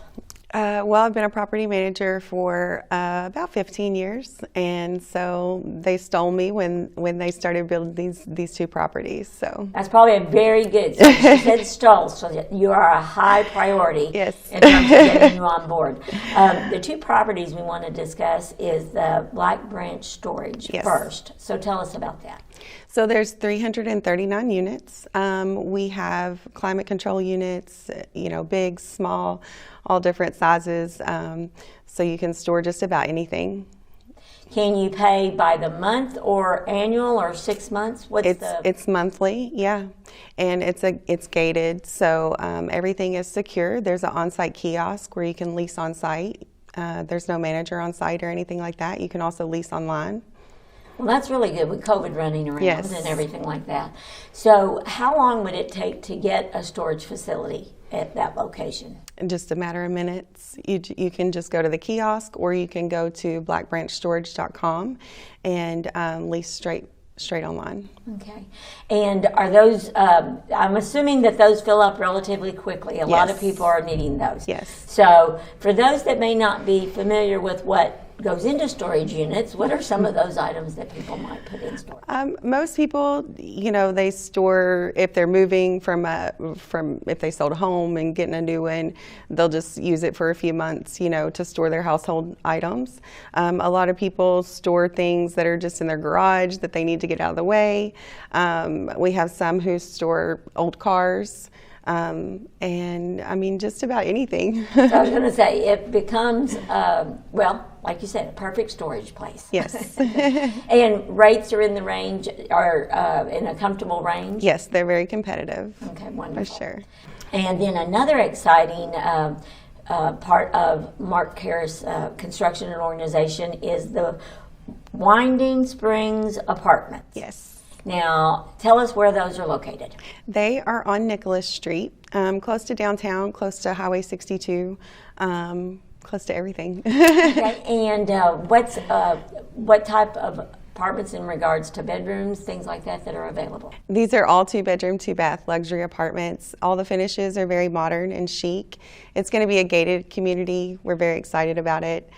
Well, I've been a property manager for about 15 years, and so they stole me when they started building these two properties. So that's probably a very good. So she said stole, so that you are a high priority Yes. in terms of getting you on board. The two properties we want to discuss is the Black Branch Storage Yes. first. So tell us about that. So there's 339 units. We have climate control units, big, small, all different sizes. So you can store just about anything. Can you pay by the month or annual or 6 months? It's monthly, yeah, and it's gated, so everything is secure. There's an on-site kiosk where you can lease on site. There's no manager on site or anything like that. You can also lease online. Well, that's really good with COVID running around Yes. and everything like that. So how long would it take to get a storage facility at that location? In just a matter of minutes. You can just go to the kiosk, or you can go to blackbranchstorage.com and lease straight online. Okay. And are those, I'm assuming that those fill up relatively quickly. A lot of Yes. people are needing those. Yes. So for those that may not be familiar with what goes into storage units, what are some of those items that people might put in storage? Most people, they store, if they're moving from if they sold a home and getting a new one, they'll just use it for a few months, to store their household items. A lot of people store things that are just in their garage that they need to get out of the way. We have some who store old cars. And I mean, just about anything. So I was going to say, it becomes, like you said, a perfect storage place. Yes. And rates are in the range, are in a comfortable range? Yes, they're very competitive. Okay, wonderful. For sure. And then another exciting part of Mark Harris Construction and Organization is the Winding Springs Apartments. Yes. Now, tell us where those are located. They are on Nicholas Street, close to downtown, close to Highway 62, close to everything. Okay, and what type of apartments in regards to bedrooms, things like that are available? These are all 2-bedroom, 2-bath luxury apartments. All the finishes are very modern and chic. It's going to be a gated community. We're very excited about it.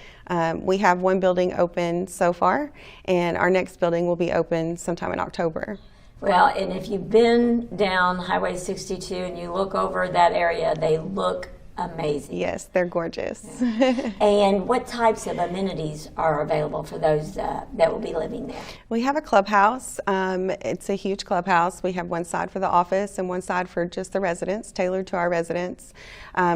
We have one building open so far, and our next building will be open sometime in October. Well, and if you've been down Highway 62 and you look over that area, they look amazing. Yes, they're gorgeous. Yeah. And what types of amenities are available for those that will be living there? We have a clubhouse. It's a huge clubhouse. We have one side for the office and one side for just the residents, tailored to our residents.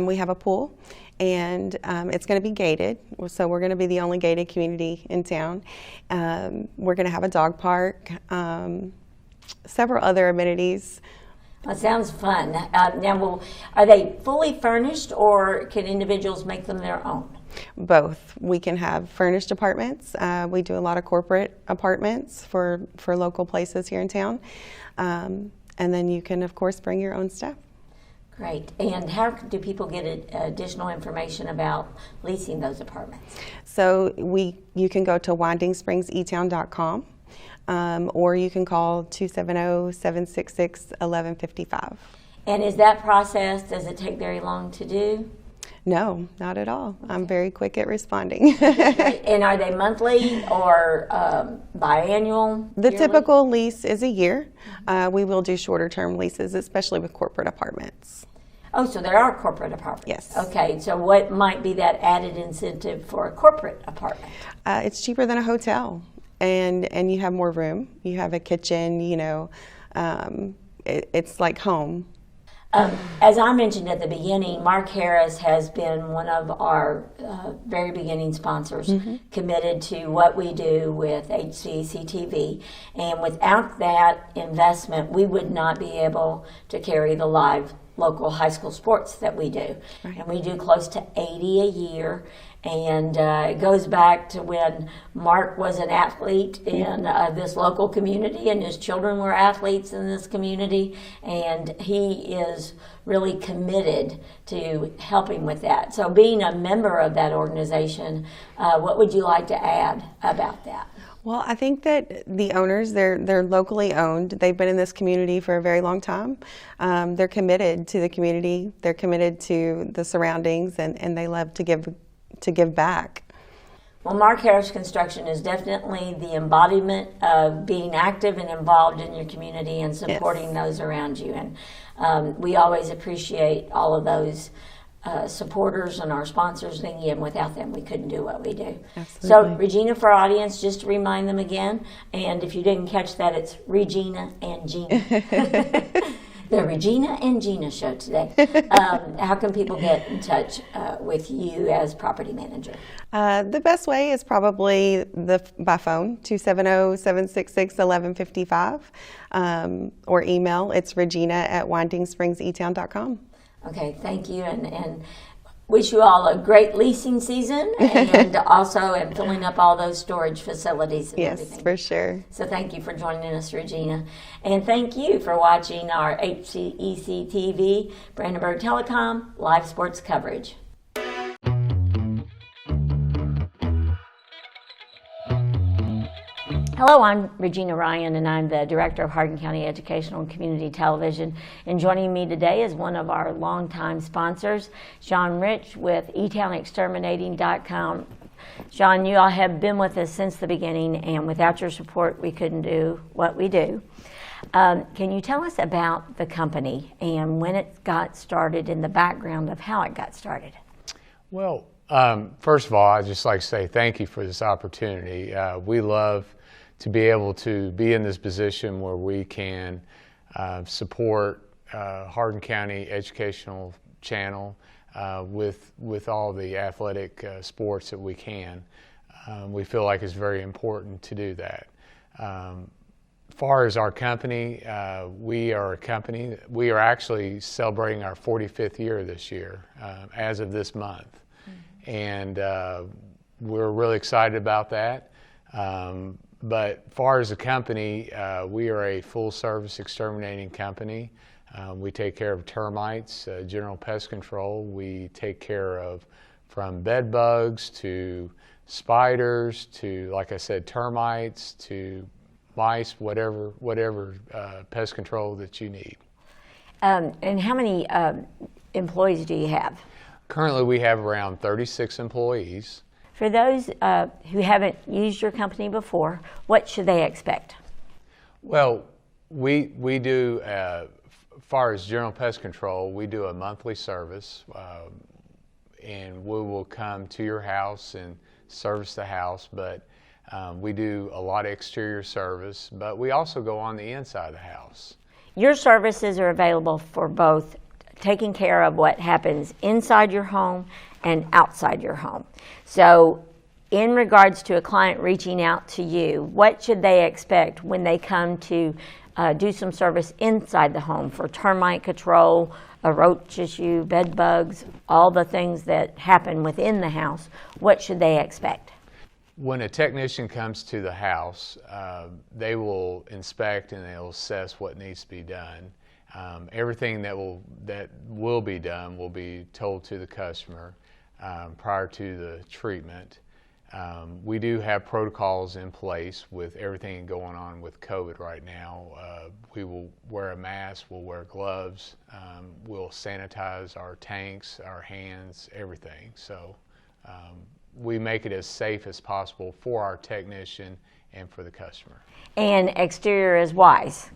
We have a pool, and it's going to be gated, so we're going to be the only gated community in town. We're going to have a dog park, several other amenities. That sounds fun. Now, are they fully furnished, or can individuals make them their own? Both. We can have furnished apartments. We do a lot of corporate apartments for local places here in town. And then you can, of course, bring your own stuff. Great. And how do people get additional information about leasing those apartments? So you can go to WindingSpringsEtown.com. Or you can call 270-766-1155. And is that process, does it take very long to do? No, not at all. I'm very quick at responding. And are they monthly or biannual? The yearly? typical lease is a year. We will do shorter term leases, especially with corporate apartments. Oh, so there are corporate apartments. Yes. Okay, so what might be that added incentive for a corporate apartment? It's cheaper than a hotel. And you have more room. You have a kitchen, it's like home. As I mentioned at the beginning, Mark Harris has been one of our very beginning sponsors, committed to what we do with HCEC-TV. And without that investment, we would not be able to carry the live local high school sports that we do. Right. And we do close to 80 a year. And it goes back to when Mark was an athlete in this local community, and his children were athletes in this community, and he is really committed to helping with that. So being a member of that organization, what would you like to add about that? Well, I think that the owners, they're locally owned. They've been in this community for a very long time. They're committed to the community. They're committed to the surroundings, and they love to give back. Well, Mark Harris Construction is definitely the embodiment of being active and involved in your community and supporting those around you. And we always appreciate all of those supporters and our sponsors, and without them we couldn't do what we do. Absolutely. So Regina, for our audience, just to remind them again, and if you didn't catch that, it's Regina and Gina. The Regina and Gina show today. How can people get in touch with you as property manager? The best way is probably by phone, 270-766-1155, or email. It's regina@windingspringseatown.com. Okay, thank you, and wish you all a great leasing season, and also in filling up all those storage facilities and everything. Yes, for sure. So thank you for joining us, Regina. And thank you for watching our HCEC-TV, Brandenburg Telecom, live sports coverage. Hello, I'm Regina Ryan, and I'm the Director of Hardin County Educational and Community Television. And joining me today is one of our longtime sponsors, Sean Rich with eTownExterminating.com. Sean, you all have been with us since the beginning, and without your support, we couldn't do what we do. Can you tell us about the company and when it got started and the background of how it got started? Well, first of all, I'd just like to say thank you for this opportunity. We love to be able to be in this position where we can support Hardin County Educational Channel with all the athletic sports that we can. We feel like it's very important to do that. As far as our company, we are actually celebrating our 45th year this year, as of this month. And we're really excited about that. But as far as the company, we are a full-service exterminating company. We take care of termites, general pest control. We take care of from bed bugs to spiders to, like I said, termites to mice, whatever pest control that you need. And how many employees do you have? Currently, we have around 36 employees. For those who haven't used your company before, what should they expect? Well, we do, as far as general pest control, we do a monthly service, and we will come to your house and service the house, but we do a lot of exterior service, but we also go on the inside of the house. Your services are available for both taking care of what happens inside your home and outside your home. So in regards to a client reaching out to you, what should they expect when they come to do some service inside the home for termite control, a roach issue, bed bugs, all the things that happen within the house? What should they expect? When a technician comes to the house, they will inspect and they'll assess what needs to be done. Everything that will be done will be told to the customer prior to the treatment. We do have protocols in place with everything going on with COVID right now. We will wear a mask, we'll wear gloves, we'll sanitize our tanks, our hands, everything. So we make it as safe as possible for our technician and for the customer. And exterior is wise.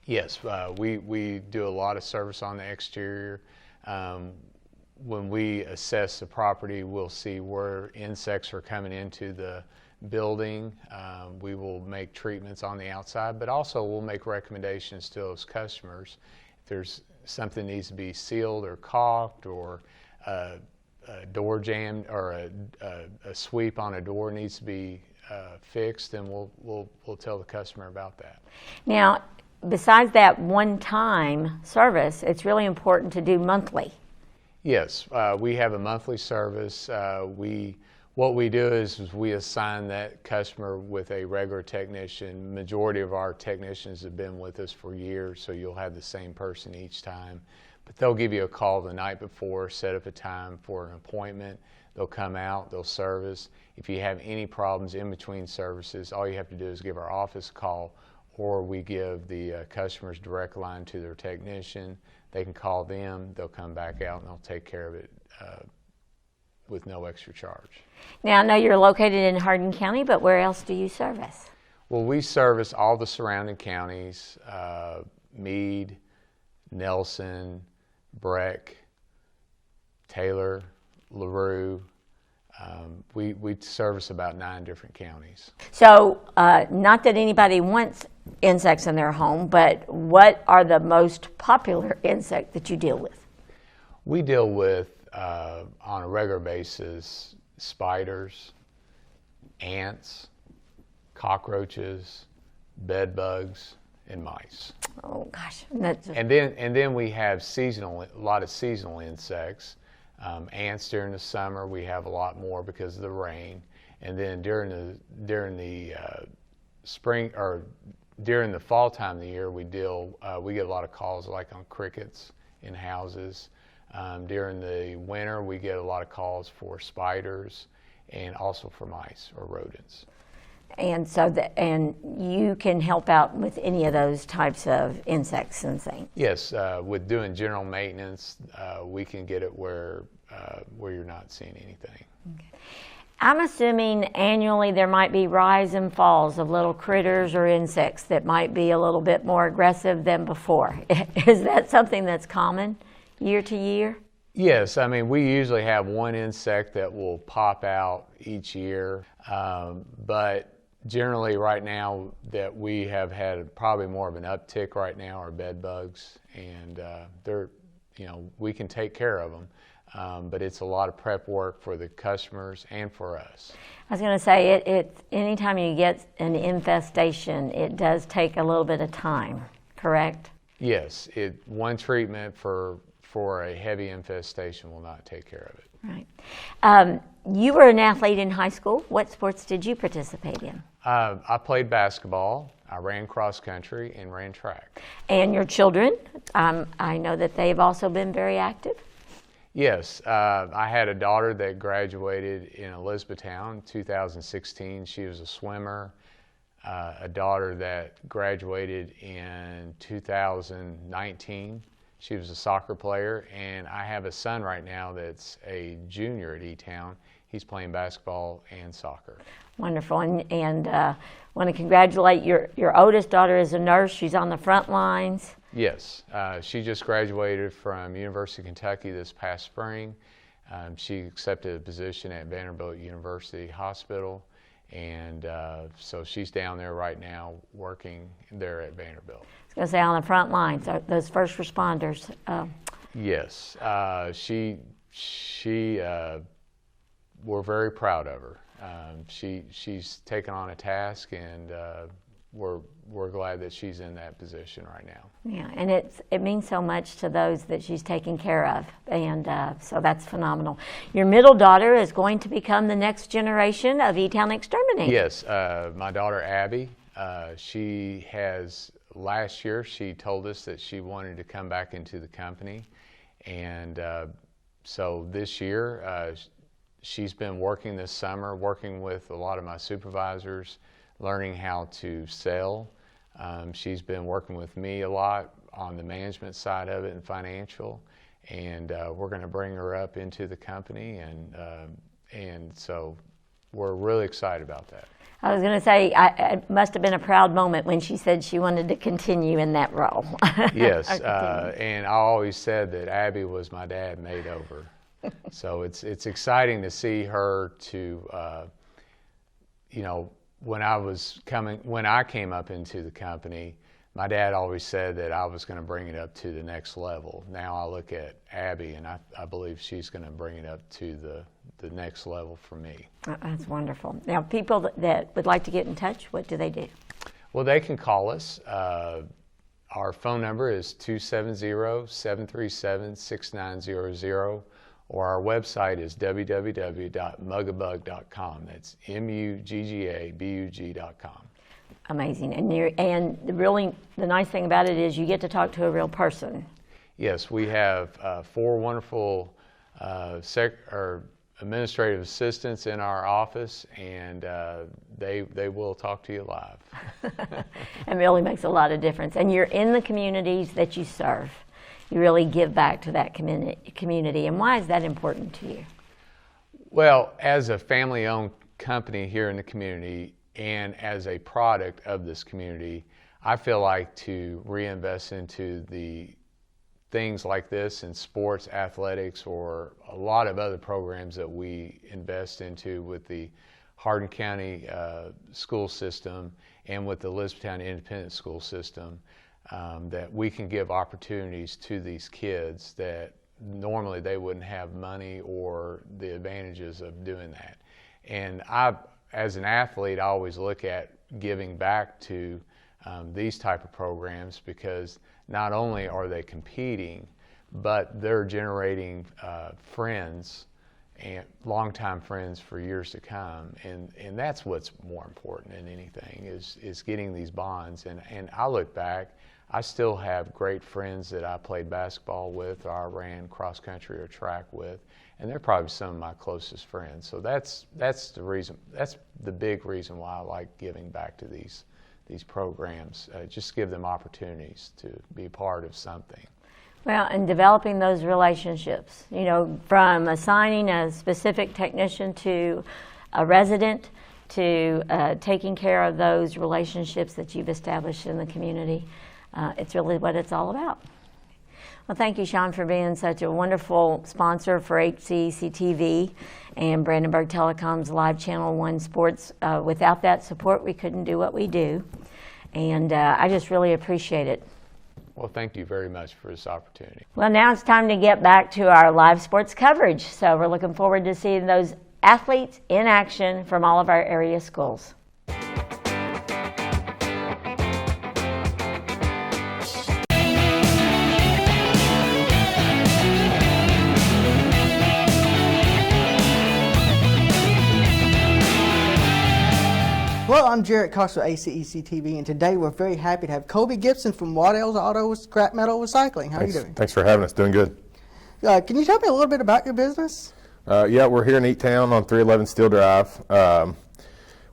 Yes, we do a lot of service on the exterior. When we assess the property, we'll see where insects are coming into the building. We will make treatments on the outside, but also we'll make recommendations to those customers. If there's something that needs to be sealed or caulked, or a door jammed, or a sweep on a door needs to be fixed, then we'll tell the customer about that. Now, besides that one-time service, it's really important to do monthly. Yes, we have a monthly service. What we do is we assign that customer with a regular technician. Majority of our technicians have been with us for years, so you'll have the same person each time. But they'll give you a call the night before, set up a time for an appointment. They'll come out, they'll service. If you have any problems in between services, all you have to do is give our office a call, or we give the customer's direct line to their technician. They can call them, they'll come back out, and they'll take care of it with no extra charge. Now, I know you're located in Hardin County, but where else do you service? Well, we service all the surrounding counties, Meade, Nelson, Breck, Taylor, LaRue. We service about 9 different counties. So, not that anybody wants insects in their home, but what are the most popular insect that you deal with? We deal with, on a regular basis, spiders, ants, cockroaches, bed bugs, and mice. Oh gosh, and then we have a lot of seasonal insects. Ants during the summer, we have a lot more because of the rain, and then during the spring or during the fall time of the year, we get a lot of calls like on crickets in houses. During the winter, we get a lot of calls for spiders and also for mice or rodents. And so, and you can help out with any of those types of insects and things. Yes, with doing general maintenance, we can get it where you're not seeing anything. Okay. I'm assuming annually there might be rise and falls of little critters or insects that might be a little bit more aggressive than before. Is that something that's common year to year? Yes, I mean, we usually have one insect that will pop out each year, but generally right now that we have had probably more of an uptick right now are bed bugs, and we can take care of them. But it's a lot of prep work for the customers and for us. I was going to say, anytime you get an infestation, it does take a little bit of time, correct? Yes, one treatment for a heavy infestation will not take care of it. Right. You were an athlete in high school. What sports did you participate in? I played basketball, I ran cross country, and ran track. And your children, I know that they've also been very active. Yes, I had a daughter that graduated in Elizabethtown in 2016. She was a swimmer. A daughter that graduated in 2019. She was a soccer player. And I have a son right now that's a junior at E-Town. He's playing basketball and soccer. Wonderful. And want to congratulate your oldest daughter is a nurse. She's on the front lines. Yes, she just graduated from University of Kentucky this past spring. She accepted a position at Vanderbilt University Hospital, and so she's down there right now working there at Vanderbilt. I was going to say on the front lines, those first responders. Yes, we're very proud of her. She's taken on a task, and we're glad that she's in that position right now. Yeah, and it means so much to those that she's taking care of, and so that's phenomenal. Your middle daughter is going to become the next generation of E-Town exterminators. Yes, my daughter Abby, last year she told us that she wanted to come back into the company, and so this year she's been working this summer, working with a lot of my supervisors, learning how to sell. She's been working with me a lot on the management side of it and financial, and we're going to bring her up into the company, and so we're really excited about that. I was going to say, it must have been a proud moment when she said she wanted to continue in that role. Yes, and I always said that Abby was my dad made over. So it's exciting to see her to, when I came up into the company, my dad always said that I was going to bring it up to the next level. Now I look at Abby, and I believe she's going to bring it up to the next level for me. That's wonderful. Now, people that would like to get in touch, what do they do? Well, they can call us. Our phone number is 270-737-6900. Or our website is www.muggabug.com. That's muggabug.com. Amazing, and really the nice thing about it is you get to talk to a real person. Yes, we have 4 wonderful administrative assistants in our office, and they will talk to you live. It really makes a lot of difference. And you're in the communities that you serve. You really give back to that community. And why is that important to you? Well, as a family-owned company here in the community and as a product of this community, I feel like to reinvest into the things like this in sports, athletics, or a lot of other programs that we invest into with the Hardin County school system and with the Elizabethtown Independent School System, that we can give opportunities to these kids that normally they wouldn't have money or the advantages of doing that. And as an athlete, I always look at giving back to these type of programs, because not only are they competing, but they're generating friends and longtime friends for years to come. And that's what's more important than anything is getting these bonds. And I look back, I still have great friends that I played basketball with, or I ran cross country or track with, and they're probably some of my closest friends. So that's the reason. That's the big reason why I like giving back to these programs. Just give them opportunities to be a part of something. Well, and developing those relationships, you know, from assigning a specific technician to a resident to taking care of those relationships that you've established in the community. It's really what it's all about. Well, thank you, Sean, for being such a wonderful sponsor for HCEC-TV and Brandenburg Telecom's Live Channel 1 Sports. Without that support, we couldn't do what we do. And I just really appreciate it. Well, thank you very much for this opportunity. Well, now it's time to get back to our live sports coverage. So we're looking forward to seeing those athletes in action from all of our area schools. Well, I'm Jarrett Cox with HCEC-TV, and today we're very happy to have Colby Gibson from Waddell's Auto Scrap Metal Recycling. How are you doing? Thanks for having us. Doing good. Can you tell me a little bit about your business? Yeah, we're here in Eaton on 311 Steel Drive.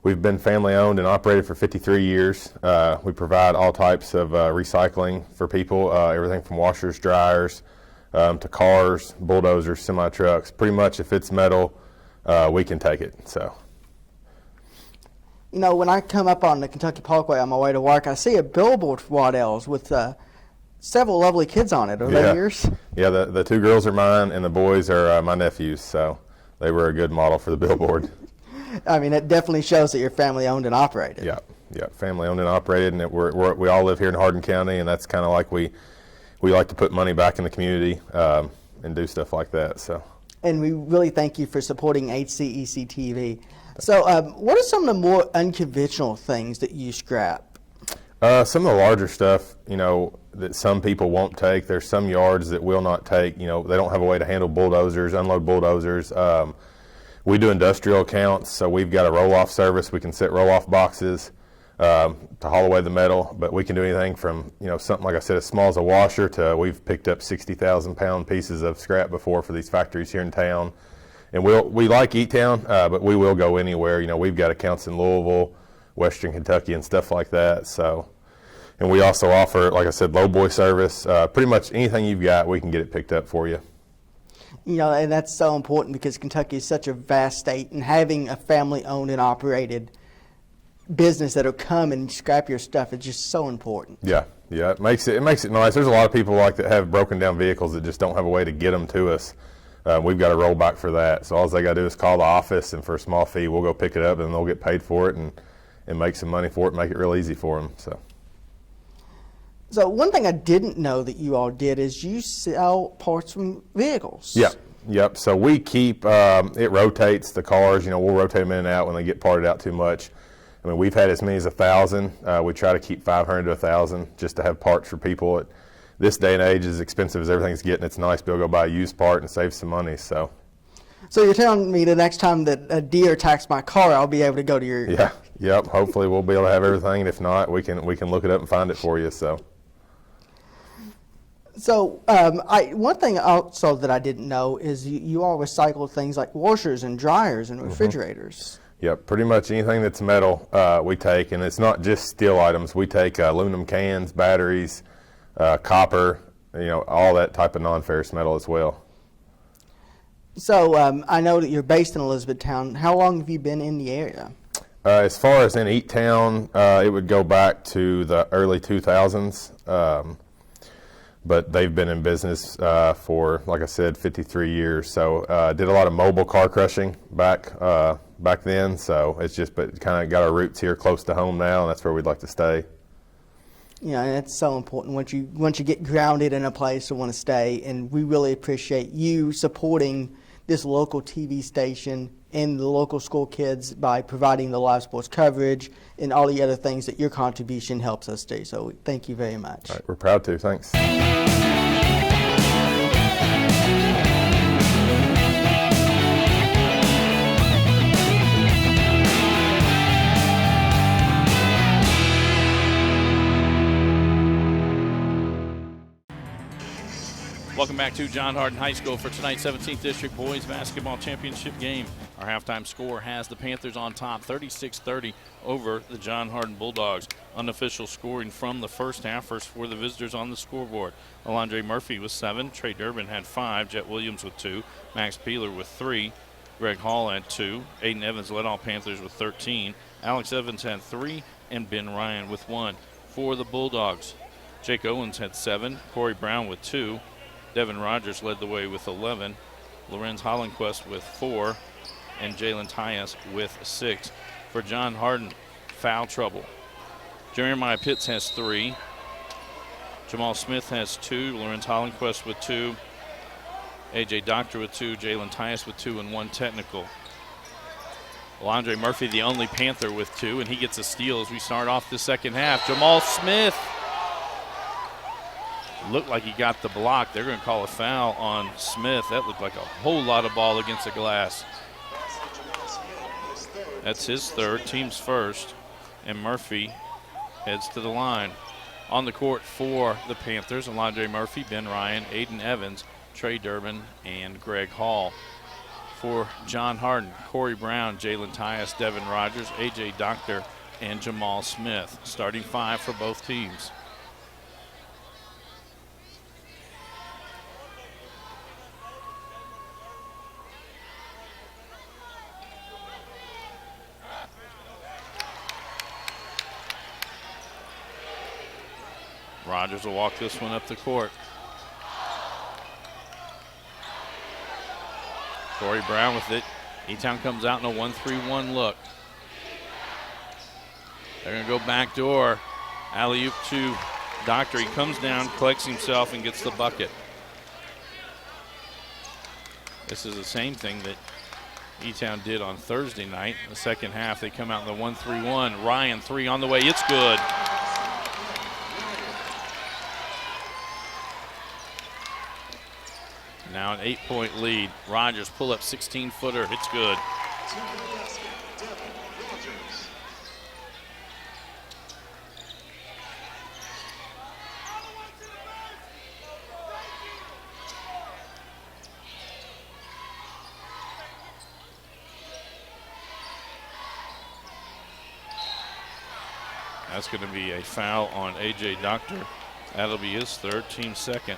We've been family owned and operated for 53 years. We provide all types of recycling for people, everything from washers, dryers, to cars, bulldozers, semi-trucks. Pretty much if it's metal, we can take it. So. You know, when I come up on the Kentucky Parkway on my way to work, I see a billboard for Waddell's with several lovely kids on it. Are they yours? Yeah, the two girls are mine, and the boys are my nephews, so they were a good model for the billboard. I mean, it definitely shows that you're family owned and operated. Yeah, family owned and operated, and we all live here in Hardin County, and that's kind of like we like to put money back in the community and do stuff like that. So. And we really thank you for supporting HCEC-TV. So what are some of the more unconventional things that you scrap? Some of the larger stuff, you know, that some people won't take. There's some yards that will not take. You know, they don't have a way to handle bulldozers, unload bulldozers. We do industrial accounts, so we've got a roll-off service. We can set roll-off boxes to haul away the metal, but we can do anything from, you know, something like I said, as small as a washer to we've picked up 60,000-pound pieces of scrap before for these factories here in town. And we like E-Town, but we will go anywhere. You know, we've got accounts in Louisville, Western Kentucky, and stuff like that. So, and we also offer, like I said, low boy service. Pretty much anything you've got, we can get it picked up for you. You know, and that's so important because Kentucky is such a vast state, and having a family-owned and operated business that'll come and scrap your stuff is just so important. Yeah, it makes it nice. There's a lot of people like that have broken down vehicles that just don't have a way to get them to us. We've got a rollback for that. So all they got to do is call the office, and for a small fee, we'll go pick it up, and they'll get paid for it and make some money for it and make it real easy for them. So one thing I didn't know that you all did is you sell parts from vehicles. Yep. So we keep, it rotates the cars. You know, we'll rotate them in and out when they get parted out too much. I mean, we've had as many as 1,000. We try to keep 500 to 1,000 just to have parts for people. At this day and age, as expensive as everything's getting, it's nice to be able to go buy a used part and save some money. So you're telling me the next time that a deer attacks my car, I'll be able to go to your... Yeah, yep. Hopefully we'll be able to have everything, and if not, we can look it up and find it for you. So one thing also that I didn't know is you all recycle things like washers and dryers and refrigerators. Yep, pretty much anything that's metal we take, and it's not just steel items. We take aluminum cans, batteries, copper, all that type of non-ferrous metal as well. So I know that you're based in Elizabethtown. How long have you been in the area? As far as in Eaton, it would go back to the early 2000s. But they've been in business for, like I said, 53 years. So did a lot of mobile car crushing back then. So it's just, but kind of got our roots here close to home now, and that's where we'd like to stay. Yeah, and it's so important once you get grounded in a place to want to stay. And we really appreciate you supporting this local TV station and the local school kids by providing the live sports coverage and all the other things that your contribution helps us do. So thank you very much. All right, we're proud to. Thanks. Welcome back to John Hardin High School for tonight's 17th District Boys Basketball Championship game. Our halftime score has the Panthers on top, 36-30 over the John Hardin Bulldogs. Unofficial scoring from the first half. First for the visitors on the scoreboard. Alondre Murphy with 7. Trey Durbin had 5. Jet Williams with 2. Max Peeler with 3. Greg Hall had 2. Aiden Evans led all Panthers with 13. Alex Evans had 3. And Ben Ryan with 1. For the Bulldogs, Jake Owens had 7. Corey Brown with 2. Devin Rogers led the way with 11. Lorenz Hollenquist with 4. And Jalen Tyus with 6. For John Hardin, foul trouble. Jeremiah Pitts has 3. Jamal Smith has 2. Lorenz Hollenquist with 2. A.J. Doctor with 2. Jalen Tyus with 2 and 1 technical. Alondre Murphy, the only Panther, with 2, and he gets a steal as we start off the second half. Jamal Smith looked like he got the block. They're going to call a foul on Smith. That looked like a whole lot of ball against the glass. That's his third, team's first, and Murphy heads to the line. On the court for the Panthers, Alondre Murphy, Ben Ryan, Aiden Evans, Trey Durbin, and Greg Hall. For John Hardin, Corey Brown, Jalen Tyus, Devin Rogers, A.J. Doctor, and Jamal Smith. Starting 5 for both teams. Rogers will walk this one up the court. Corey Brown with it. E-Town comes out in a 1-3-1 look. They're going to go back door. Alley-oop to Doctor. He comes down, collects himself, and gets the bucket. This is the same thing that E-Town did on Thursday night. In the second half, they come out in the 1-3-1. Ryan, 3 on the way. It's good. Now an 8-point lead. Rogers pull up 16-footer. It's good. That's going to be a foul on A.J. Doctor. That'll be his third, team second.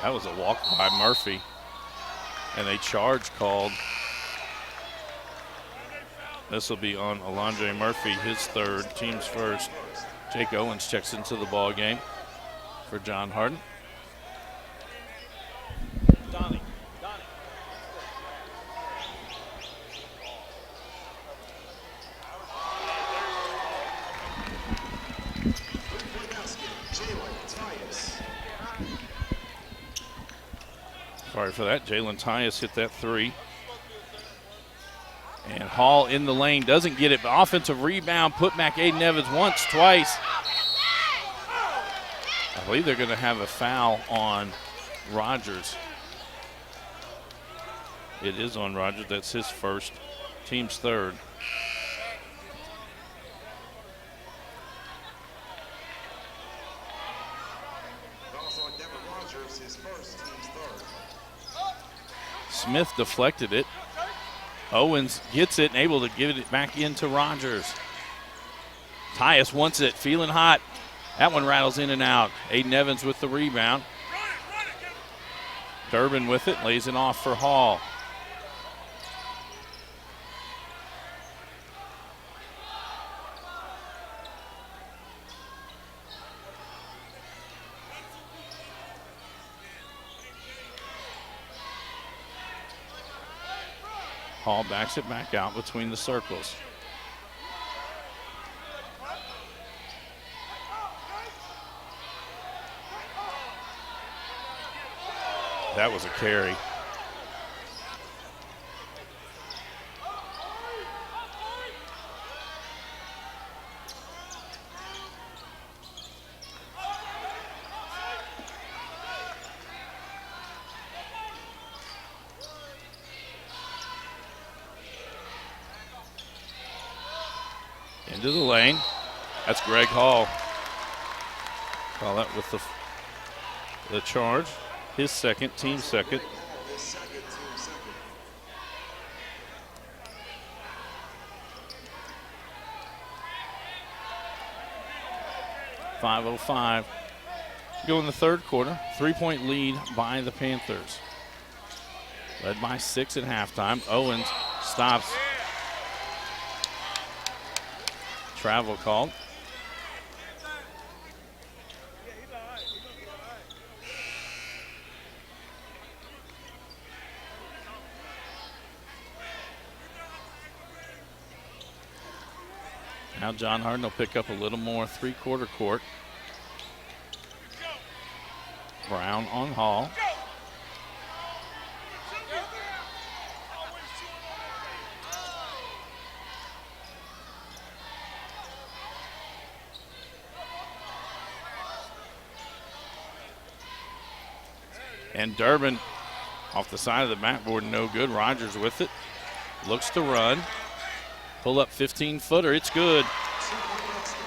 That was a walk by Murphy, and a charge called. This will be on Alondre Murphy, his third, team's first. Jake Owens checks into the ball game for John Hardin. Donnie. Sorry for that. Jalen Tyus hit that 3. And Hall in the lane, doesn't get it, but offensive rebound, put back Aiden Evans once, twice. I believe they're going to have a foul on Rogers. It is on Rogers. That's his first, team's third. Also on Devin Rogers, his first, team's third. Smith deflected it. Owens gets it and able to give it back into Rogers. Tyus wants it, feeling hot. That one rattles in and out. Aiden Evans with the rebound. Durbin with it, lays it off for Hall. Hall backs it back out between the circles. That was a carry. Into the lane. That's Greg Hall. Call that with the charge. His second, team second. His second, team second. 5:05. Go in the third quarter. 3-point lead by the Panthers. Led by 6 at halftime. Owens stops. Travel called. Now John Hardin will pick up a little more three-quarter court. Brown on Hall. And Durbin off the side of the backboard, no good. Rogers with it. Looks to run. Pull up 15-footer, it's good.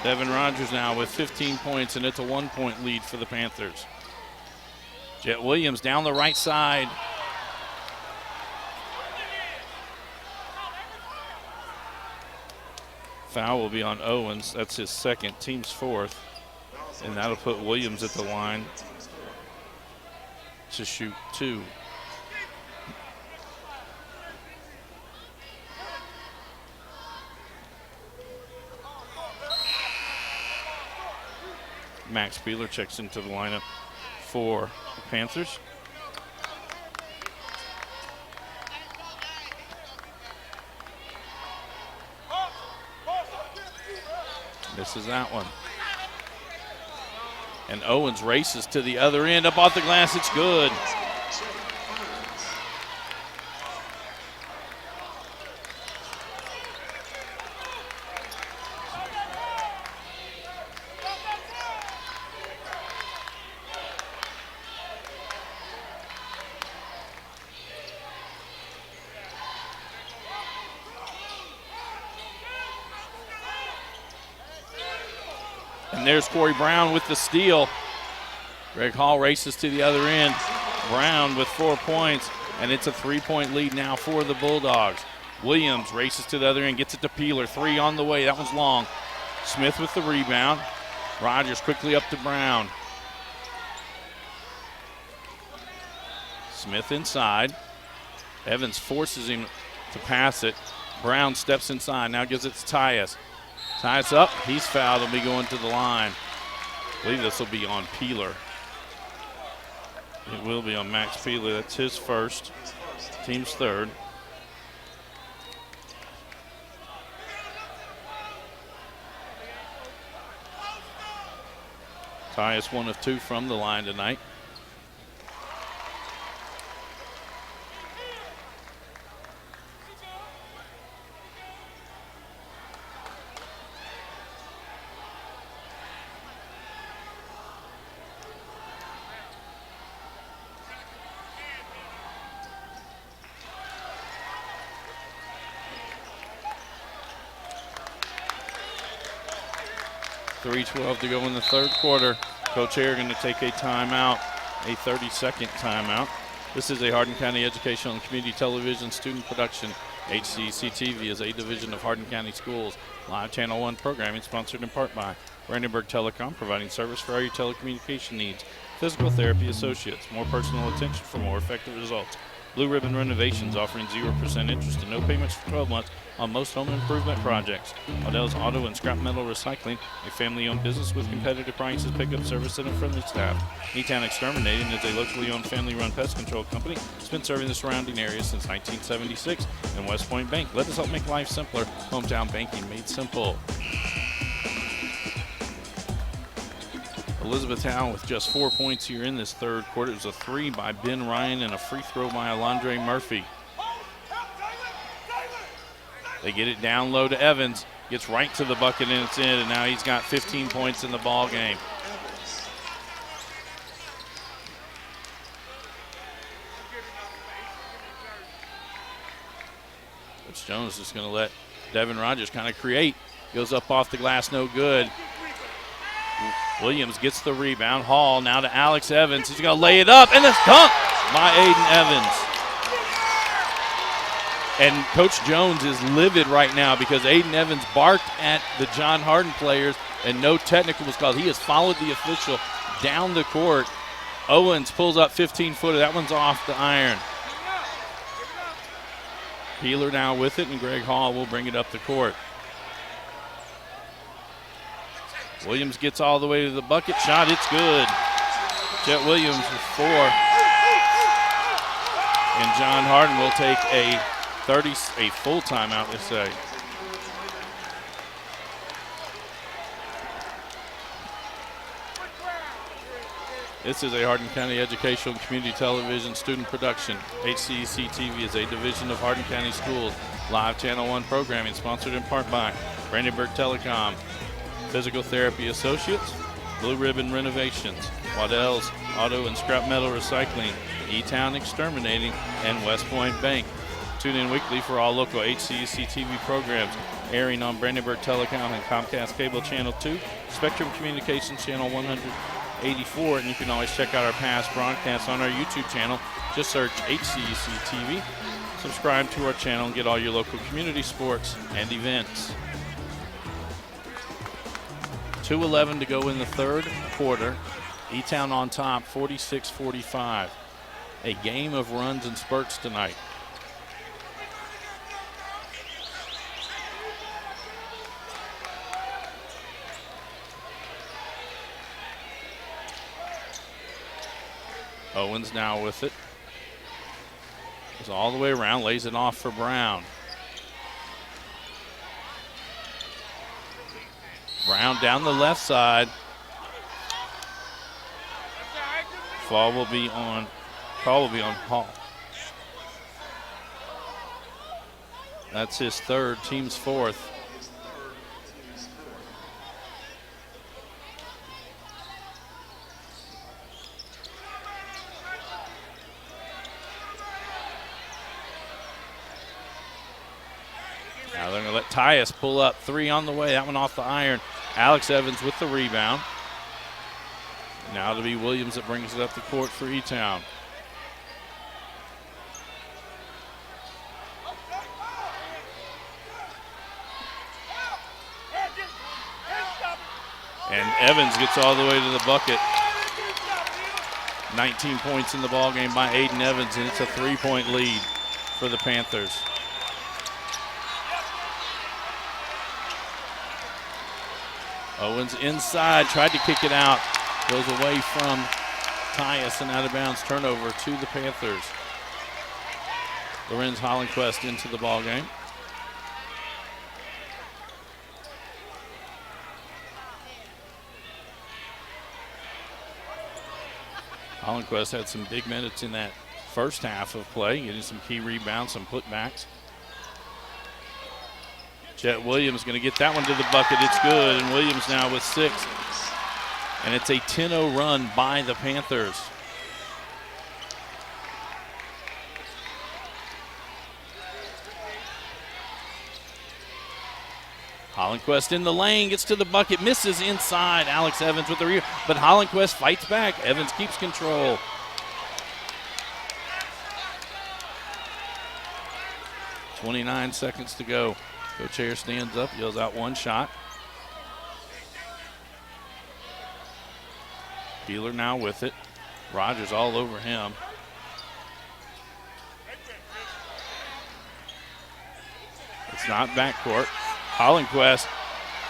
Devin Rogers now with 15 points, and it's a 1-point lead for the Panthers. Jet Williams down the right side. Foul will be on Owens. That's his second, team's fourth. And that'll put Williams at the line to shoot 2. Max Peeler checks into the lineup for the Panthers. Misses that one. And Owens races to the other end. Up off the glass, it's good. And there's Corey Brown with the steal. Greg Hall races to the other end. Brown with 4 points, and it's a 3-point lead now for the Bulldogs. Williams races to the other end, gets it to Peeler. 3 on the way, that one's long. Smith with the rebound. Rogers quickly up to Brown. Smith inside. Evans forces him to pass it. Brown steps inside, now gives it to Tyus. Tyus up, he's fouled, he'll be going to the line. I believe this will be on Peeler. It will be on Max Peeler, that's his first, team's third. Tyus 1 of 2 from the line tonight. 3:12 to go in the third quarter. Coach Hare going to take a timeout, a 30-second timeout. This is a Hardin County Educational and Community Television student production. HCEC-TV is a division of Hardin County Schools. Live Channel 1 programming sponsored in part by Brandenburg Telecom, providing service for all your telecommunication needs. Physical Therapy Associates, more personal attention for more effective results. Blue Ribbon Renovations, offering 0% interest and no payments for 12 months on most home improvement projects. Waddell's Auto and Scrap Metal Recycling, a family-owned business with competitive prices, pickup service, and a friendly staff. E-Town Exterminating is a locally owned family-run pest control company. It's been serving the surrounding area since 1976. And West Point Bank, let us help make life simpler. Hometown banking made simple. Elizabethtown with just 4 points here in this third quarter. It was a 3 by Ben Ryan and a free throw by Alondre Murphy. They get it down low to Evans. Gets right to the bucket and it's in, and now he's got 15 points in the ball game. Coach Jones is going to let Devin Rogers kind of create. Goes up off the glass, no good. Williams gets the rebound. Hall now to Alex Evans. He's going to lay it up, and it's dunked by Aiden Evans. And Coach Jones is livid right now because Aiden Evans barked at the John Hardin players, and no technical was called. He has followed the official down the court. Owens pulls up 15-footer. That one's off the iron. Peeler now with it, and Greg Hall will bring it up the court. Williams gets all the way to the bucket. Shot, it's good. Chet Williams with 4. And John Hardin will take a full timeout, let's say. This is a Hardin County Educational and Community Television student production. HCEC-TV is a division of Hardin County Schools. Live Channel 1 programming sponsored in part by Brandenburg Telecom, Physical Therapy Associates, Blue Ribbon Renovations, Waddell's Auto and Scrap Metal Recycling, E-Town Exterminating, and West Point Bank. Tune in weekly for all local HCEC-TV programs airing on Brandenburg Telecom and Comcast Cable Channel 2, Spectrum Communications Channel 184, and you can always check out our past broadcasts on our YouTube channel. Just search HCEC-TV. Subscribe to our channel and get all your local community sports and events. 2:11 to go in the third quarter. E-Town on top, 46-45. A game of runs and spurts tonight. Owens now with it. Goes all the way around, lays it off for Brown. Brown down the left side. Call will be on Hall. That's his third, team's fourth. Now they're going to let Tyus pull up 3 on the way. That one off the iron. Alex Evans with the rebound. Now to be Williams that brings it up the court for E-Town. And Evans gets all the way to the bucket. 19 points in the ballgame by Aiden Evans, and it's a 3-point lead for the Panthers. Owens inside, tried to kick it out. Goes away from Tyus and out of bounds. Turnover to the Panthers. Lorenz Hollenquist into the ball game. Hollenquist had some big minutes in that first half of play, getting some key rebounds, some putbacks. Chet Williams going to get that one to the bucket. It's good, and Williams now with 6. And it's a 10-0 run by the Panthers. Hollenquist in the lane, gets to the bucket, misses inside. Alex Evans with the rebound, but Hollenquist fights back. Evans keeps control. .29 seconds to go. Coach Hare stands up, yells out one shot. Peeler now with it. Rogers all over him. It's not backcourt. Hollenquist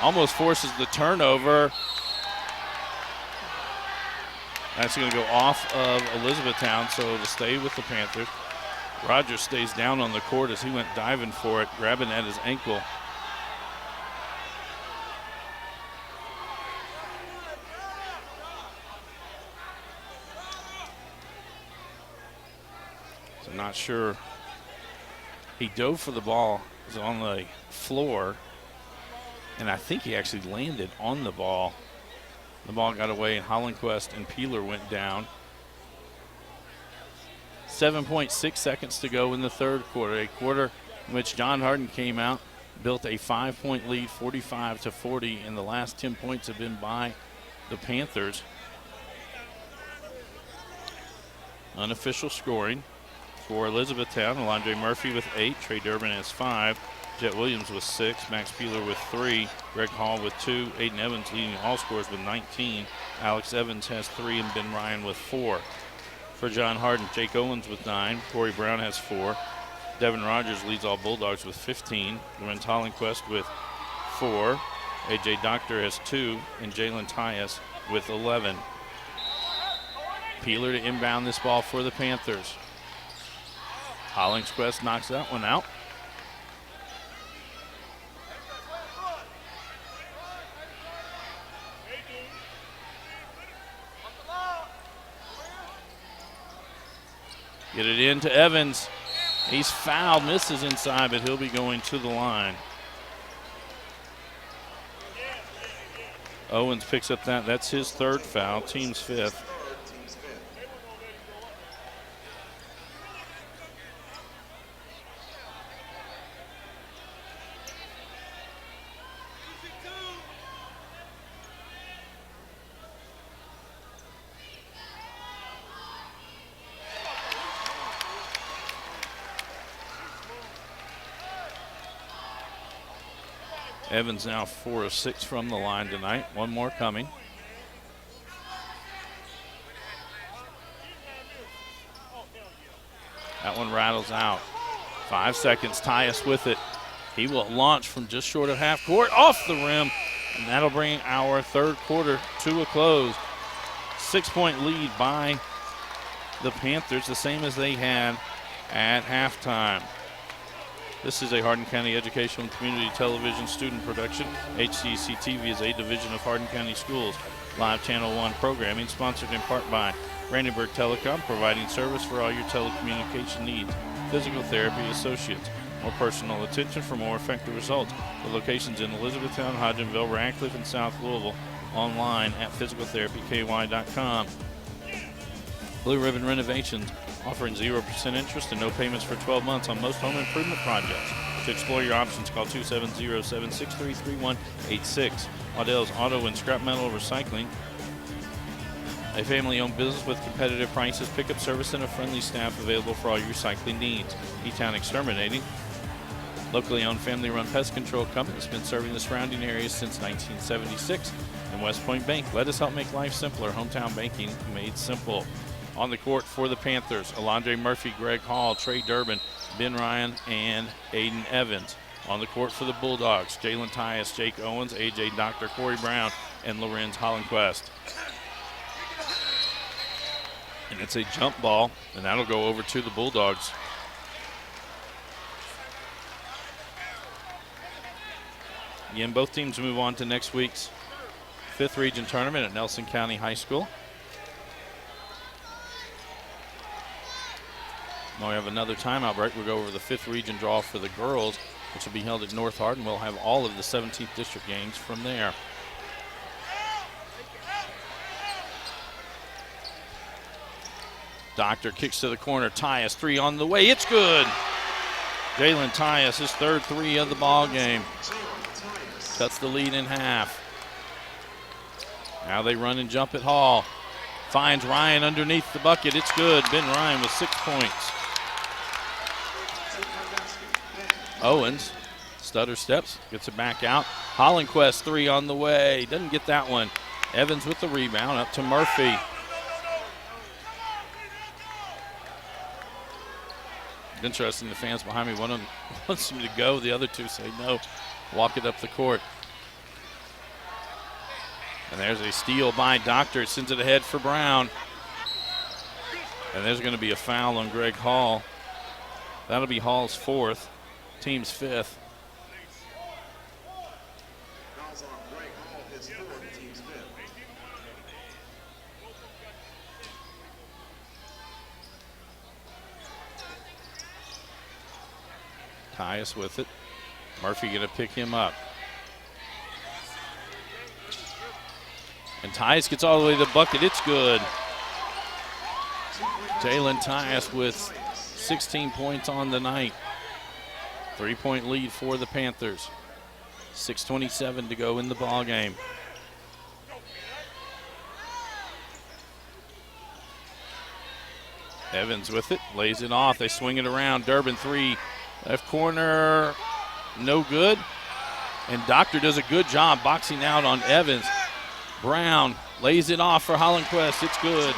almost forces the turnover. That's going to go off of Elizabethtown, so it'll stay with the Panthers. Rogers stays down on the court as he went diving for it, grabbing at his ankle. So I'm not sure. He dove for the ball. It was on the floor, and I think he actually landed on the ball. The ball got away, and Hollenquist and Peeler went down. 7.6 seconds to go in the third quarter, a quarter in which John Hardin came out, built a 5-point lead, 45-40, and the last 10 points have been by the Panthers. Unofficial scoring for Elizabethtown: Alondre Murphy with 8, Trey Durbin has 5, Jet Williams with 6, Max Peeler with 3, Greg Hall with 2, Aiden Evans leading all scores with 19, Alex Evans has 3, and Ben Ryan with 4. For John Hardin, Jake Owens with 9, Corey Brown has 4, Devin Rogers leads all Bulldogs with 15, Lorenz Hollenquist with 4, AJ Doctor has 2, and Jalen Tyus with 11. Peeler to inbound this ball for the Panthers. Hollenquist knocks that one out. Get it in to Evans. He's fouled, misses inside, but he'll be going to the line. Owens picks up that. That's his third foul, team's fifth. Evans now 4 of 6 from the line tonight. One more coming. That one rattles out. 5 seconds, Tyus with it. He will launch from just short of half court, off the rim, and that'll bring our third quarter to a close. 6-point lead by the Panthers, the same as they had at halftime. This is a Hardin County Educational and Community Television student production. HCEC-TV is a division of Hardin County Schools. Live Channel 1 programming sponsored in part by Brandenburg Telecom, providing service for all your telecommunication needs. Physical Therapy Associates. More personal attention for more effective results. The locations in Elizabethtown, Hodgenville, Radcliffe, and South Louisville. Online at physicaltherapyky.com. Blue Ribbon Renovations, offering 0% interest and no payments for 12 months on most home improvement projects. To explore your options, call 270-763-3186. Waddell's Auto and Scrap Metal Recycling, a family-owned business with competitive prices, pickup service, and a friendly staff available for all your recycling needs. E-Town Exterminating, locally owned family-run pest control company that's been serving the surrounding areas since 1976. And West Point Bank, let us help make life simpler. Hometown banking made simple. On the court for the Panthers, Alondre Murphy, Greg Hall, Trey Durbin, Ben Ryan, and Aiden Evans. On the court for the Bulldogs, Jalen Tyus, Jake Owens, AJ Doctor, Corey Brown, and Lorenz Hollenquist. And it's a jump ball, and that'll go over to the Bulldogs. Again, both teams move on to next week's 5th Region Tournament at Nelson County High School. Now we have another timeout break. We'll go over the 5th Region draw for the girls, which will be held at North Hardin. We'll have all of the 17th District games from there. Doctor kicks to the corner. Tyus, 3 on the way. It's good. Jalen Tyus, his third 3 of the ball game. Cuts the lead in half. Now they run and jump at Hall. Finds Ryan underneath the bucket. It's good. Ben Ryan with 6 points. Owens, stutter steps, gets it back out. Hollenquist 3 on the way. Doesn't get that one. Evans with the rebound up to Murphy. Interesting, the fans behind me, one of them wants him to go. The other two say no. Walk it up the court. And there's a steal by Doctor. It sends it ahead for Brown. And there's going to be a foul on Greg Hall. That'll be Hall's 4th, team's 5th. Fouls on Greg Hall, his 4th, team's 5th. Tyus with it. Murphy going to pick him up. And Tyus gets all the way to the bucket. It's good. Jalen Tyus with 16 points on the night. 3-point lead for the Panthers. 6:27 to go in the ball game. Evans with it, lays it off. They swing it around. Durbin 3, left corner, no good. And Doctor does a good job boxing out on Evans. Brown lays it off for Hollenquist. It's good.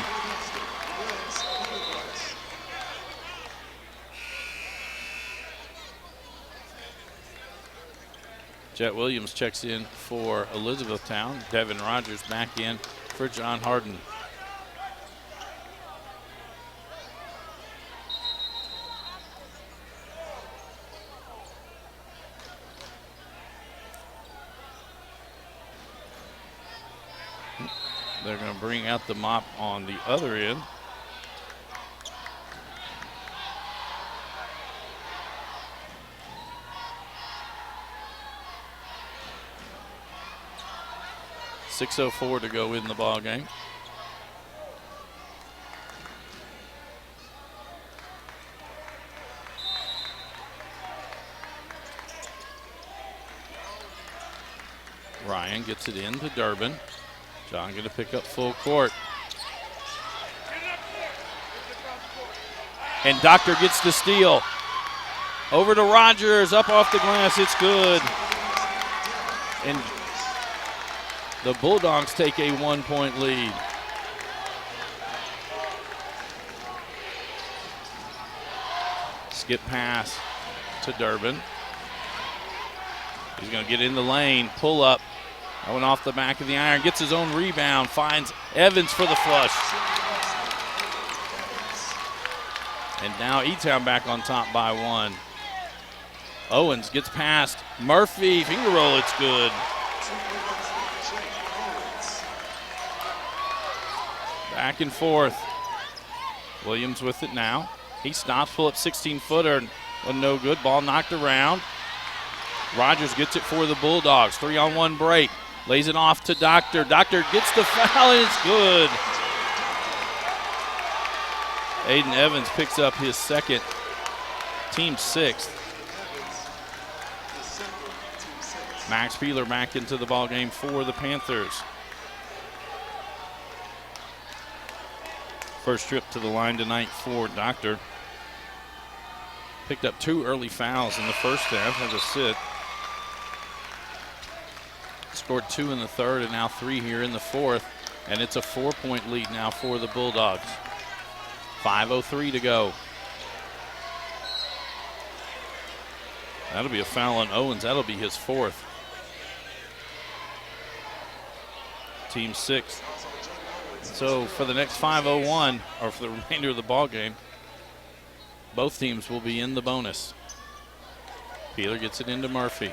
Jet Williams checks in for Elizabethtown. Devin Rogers back in for John Hardin. They're going to bring out the mop on the other end. .6:04 to go in the ball game. Ryan gets it in to Durbin. John going to pick up full court. And Doctor gets the steal. Over to Rogers, up off the glass, it's good. And the Bulldogs take a 1-point lead. Skip pass to Durbin. He's going to get in the lane, pull up. That went off the back of the iron, gets his own rebound, finds Evans for the flush. And now E-Town back on top by 1. Owens gets past Murphy, finger roll, it's good. Back and forth. Williams with it now. He stops, pull up 16-footer, wasn't no good, ball knocked around. Rogers gets it for the Bulldogs, 3-on-1 break. Lays it off to Doctor. Doctor gets the foul, and it's good. Aiden Evans picks up his 2nd, team 6th. Max Peeler back into the ballgame for the Panthers. First trip to the line tonight for Doctor. Picked up 2 early fouls in the first half, has a sit. Scored 2 in the 3rd and now 3 here in the 4th. And it's a 4-point lead now for the Bulldogs. 5:03 to go. That'll be a foul on Owens. That'll be his 4th. Team 6th. So for the next 5:01, or for the remainder of the ball game, both teams will be in the bonus. Peeler gets it into Murphy.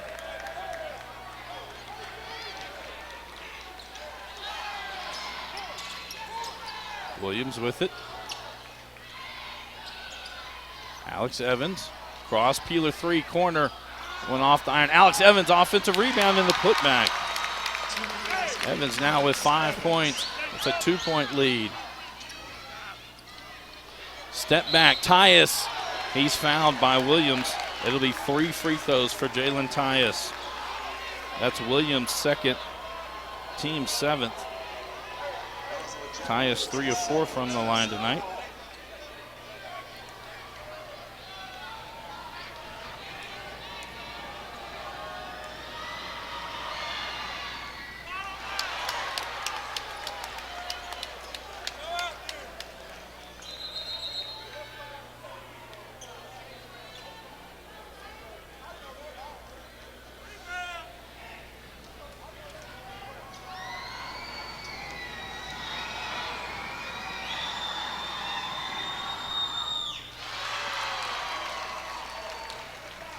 Williams with it. Alex Evans. Cross, Peeler 3, corner. Went off the iron. Alex Evans, offensive rebound in the putback. Evans now with 5 points. It's a 2-point lead. Step back, Tyus. He's fouled by Williams. It'll be 3 free throws for Jalen Tyus. That's Williams' second, team 7th. Tyus 3 of 4 from the line tonight.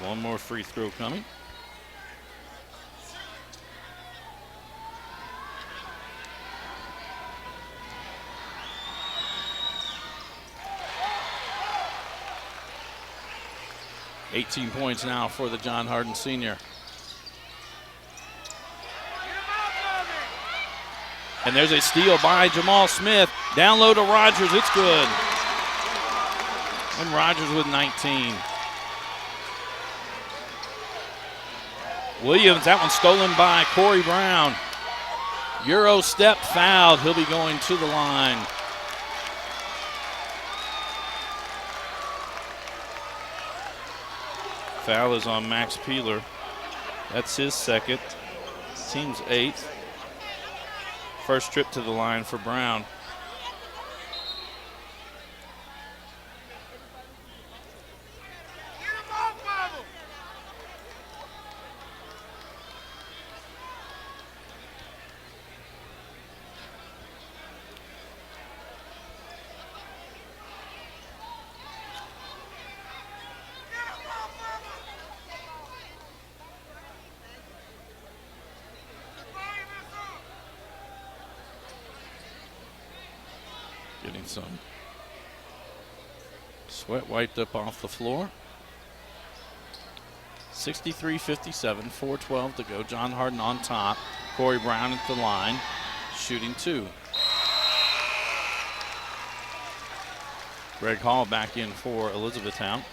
One more free throw coming. $18 points now for the John Hardin senior. And there's a steal by Jamal Smith. Down low to Rogers, it's good. And Rogers with 19. Williams, that one stolen by Corey Brown. Euro step fouled. He'll be going to the line. Foul is on Max Peeler. That's his second. Team's 8th. First trip to the line for Brown. Getting some sweat wiped up off the floor. 63-57, 4:12 to go. John Hardin on top. Corey Brown at the line, shooting 2. Greg Hall back in for Elizabethtown.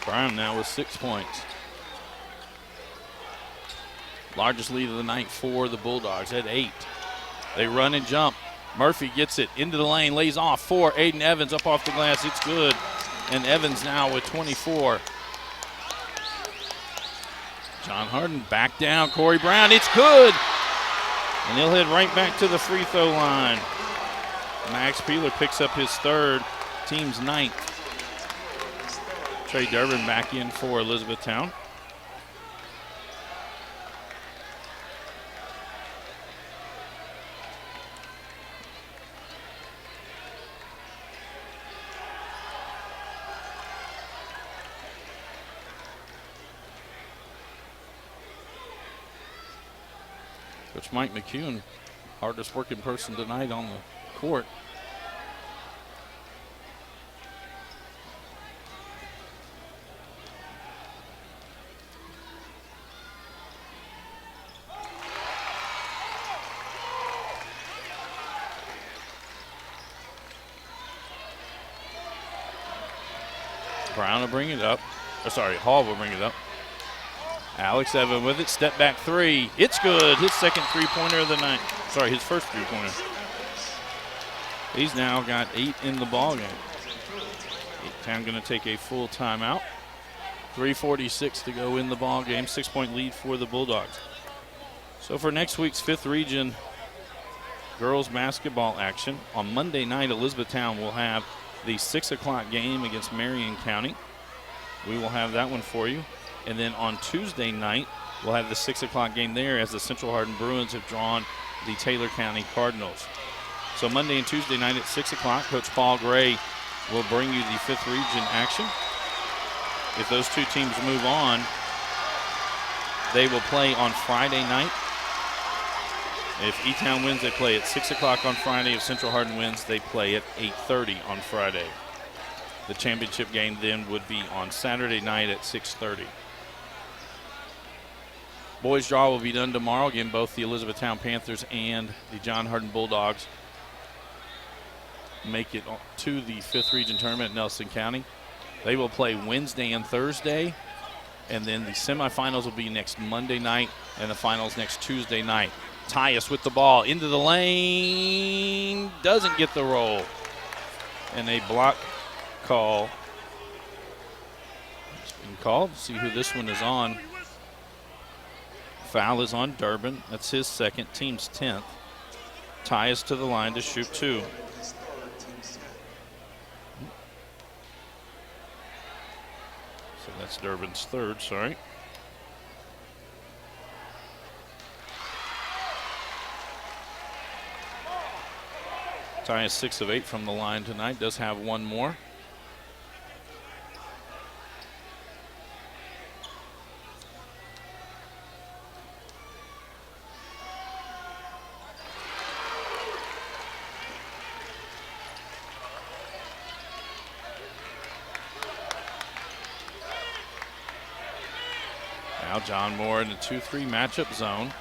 Brown now with 6 points. Largest lead of the night for the Bulldogs at 8. They run and jump. Murphy gets it into the lane, lays off for Aiden Evans up off the glass. It's good. And Evans now with 24. John Hardin back down. Corey Brown, it's good. And he'll head right back to the free throw line. Max Peeler picks up his 3rd, team's 9th. Trey Durbin back in for Elizabethtown. Coach Mike McCune, hardest working person tonight on the court. Brown will bring it up. Hall will bring it up. Alex Evans with it. Step back 3. It's good. His second three-pointer of the night. His first three-pointer. He's now got 8 in the ball game. Town going to take a full timeout. 3:46 to go in the ball game. 6-point lead for the Bulldogs. So for next week's 5th region girls basketball action, on Monday night, Elizabethtown will have the 6 o'clock game against Marion County. We will have that one for you. And then on Tuesday night, we'll have the 6 o'clock game there as the Central Hardin Bruins have drawn the Taylor County Cardinals. So Monday and Tuesday night at 6 o'clock, Coach Paul Gray will bring you the 5th region action. If those two teams move on, they will play on Friday night. If E-Town wins, they play at 6 o'clock on Friday. If Central Hardin wins, they play at 8:30 on Friday. The championship game then would be on Saturday night at 6:30. Boys draw will be done tomorrow. Again, both the Elizabethtown Panthers and the John Hardin Bulldogs make it to the 5th Region Tournament in Nelson County. They will play Wednesday and Thursday, and then the semifinals will be next Monday night and the finals next Tuesday night. Tyus with the ball into the lane, doesn't get the roll. And a block call has been called. Let's see who this one is on. Foul is on Durbin. That's his second, team's 10th. Tyus to the line to shoot 2. So that's Durbin's 3rd, sorry. Tyus 6 of 8 from the line tonight, does have one more. Now John Moore in the 2-3 matchup zone.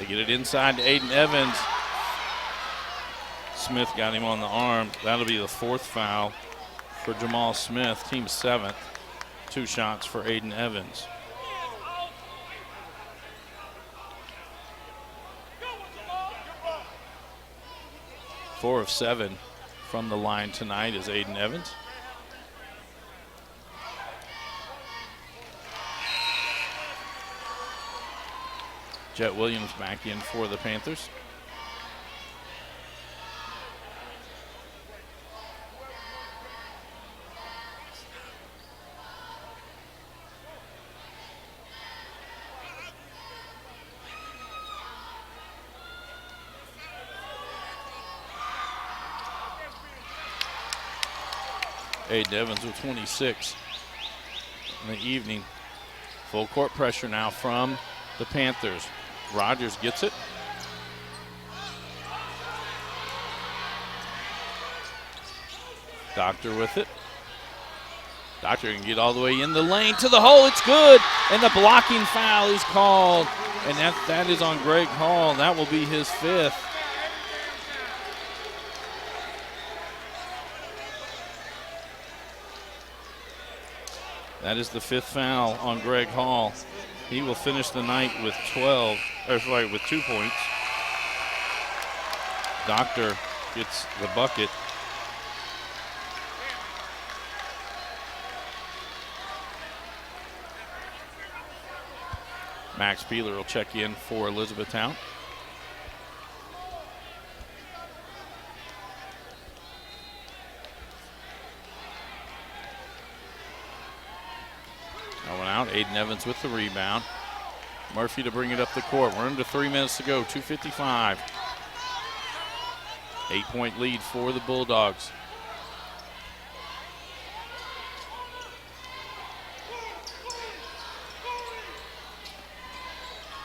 They get it inside to Aiden Evans. Smith got him on the arm. That'll be the 4th foul for Jamal Smith, team 7th. 2 shots for Aiden Evans. Four of 7 from the line tonight is Aiden Evans. Jet Williams back in for the Panthers. Aiden Evans with 26 in the evening. Full court pressure now from the Panthers. Rogers gets it. Doctor with it. Doctor can get all the way in the lane to the hole. It's good. And the blocking foul is called. And that is on Greg Hall. That will be his 5th. That is the 5th foul on Greg Hall. He will finish the night with 2 points. Doctor gets the bucket. Max Peeler will check in for Elizabethtown. Going out, Aiden Evans with the rebound. Murphy to bring it up the court. We're under 3 minutes to go, 2:55. 8-point lead for the Bulldogs.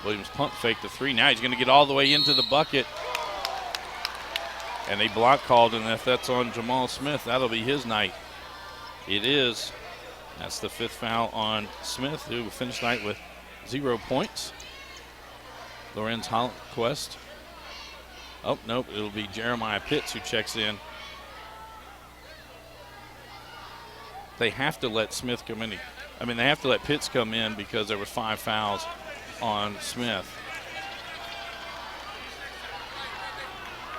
Williams pump fake the 3. Now he's going to get all the way into the bucket. And a block called, and if that's on Jamal Smith, that'll be his night. It is. That's the 5th foul on Smith, who will finish night with 0 points. Lorenz Holquest. Oh, nope, it'll be Jeremiah Pitts who checks in. They have to let Smith come in. I mean, they have to let Pitts come in because there was 5 fouls on Smith.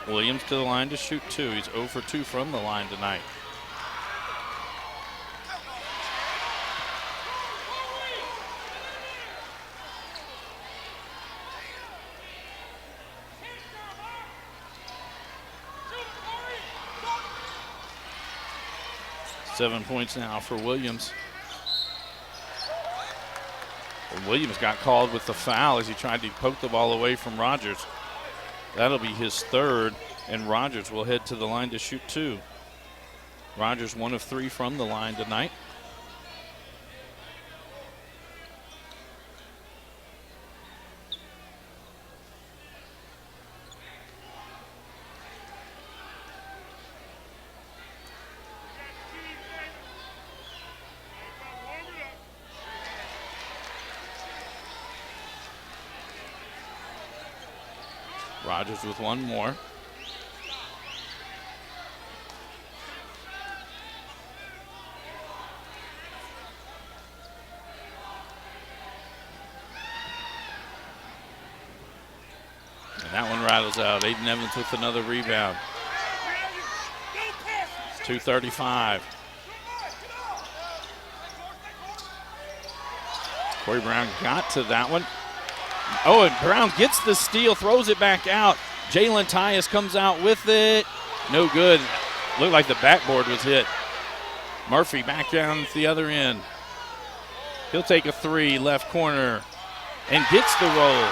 Williams to the line to shoot 2. He's 0 for 2 from the line tonight. Seven points now for Williams. And Williams got called with the foul as he tried to poke the ball away from Rogers. That'll be his 3rd, and Rogers will head to the line to shoot 2. Rogers 1 of 3 from the line tonight. Rogers with one more. And that one rattles out. Aiden Evans with another rebound. It's 2:35. Corey Brown got to that one. Oh, and Brown gets the steal, throws it back out. Jalen Tyus comes out with it. No good. Looked like the backboard was hit. Murphy back down at the other end. He'll take a three, left corner, and gets the roll.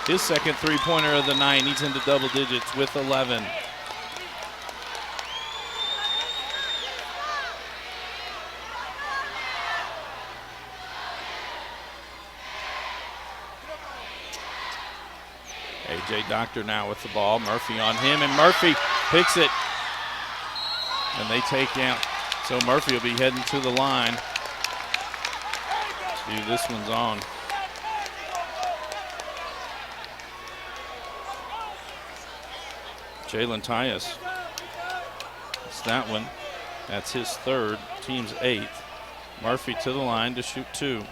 His second three-pointer of the night. He's into double digits with 11. A.J. Doctor now with the ball. Murphy on him, and Murphy picks it. And they take out. So Murphy will be heading to the line. See who this one's on. Jalen Tyus. It's that one. That's his third, team's eighth. Murphy to the line to shoot two.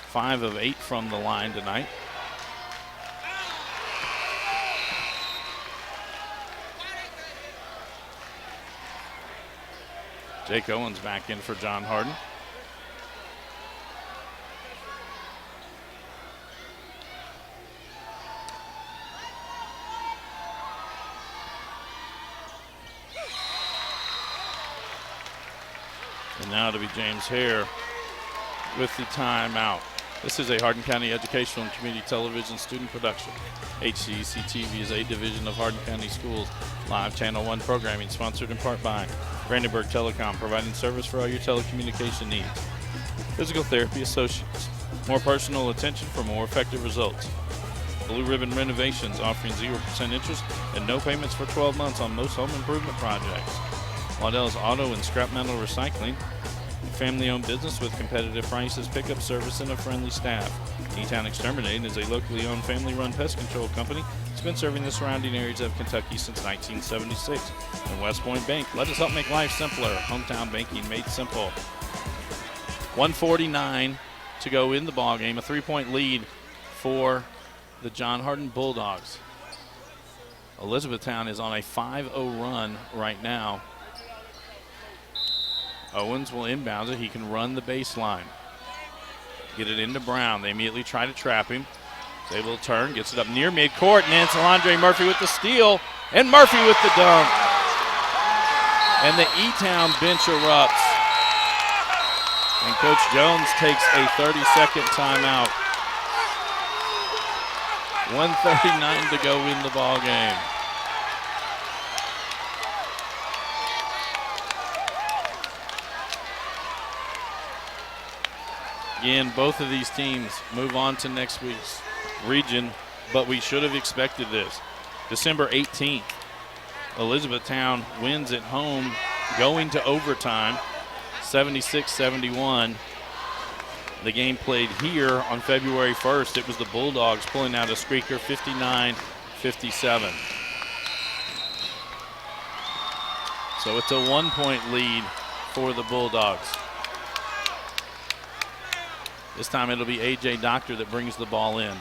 Five of 8 from the line tonight. Jake Owens back in for John Hardin. And now to be James Hare with the timeout. This is a Hardin County Educational and Community Television student production. HCEC-TV is a division of Hardin County Schools. Live Channel 1 programming sponsored in part by Brandenburg Telecom, providing service for all your telecommunication needs. Physical Therapy Associates, more personal attention for more effective results. Blue Ribbon Renovations, offering 0% interest and no payments for 12 months on most home improvement projects. Waddell's Auto and Scrap Metal Recycling, family-owned business with competitive prices, pickup service, and a friendly staff. E-Town Exterminating is a locally owned family-run pest control company that's been serving the surrounding areas of Kentucky since 1976. And West Point Bank, let us help make life simpler. Hometown banking made simple. 1:49 to go in the ballgame. A 3-point lead for the John Hardin Bulldogs. Elizabethtown is on a 5-0 run right now. Owens will inbound it. He can run the baseline. Get it into Brown. They immediately try to trap him. He's able to turn, gets it up near midcourt, and then Solandre Murphy with the steal, and Murphy with the dunk. And the E-Town bench erupts. And Coach Jones takes a 30-second timeout. 1:39 to go in the ball game. Again, both of these teams move on to next week's region, but we should have expected this. December 18th, Elizabethtown wins at home, going to overtime, 76-71. The game played here on February 1st. It was the Bulldogs pulling out a squeaker, 59-57. So it's a 1-point lead for the Bulldogs. This time it'll be A.J. Doctor that brings the ball in.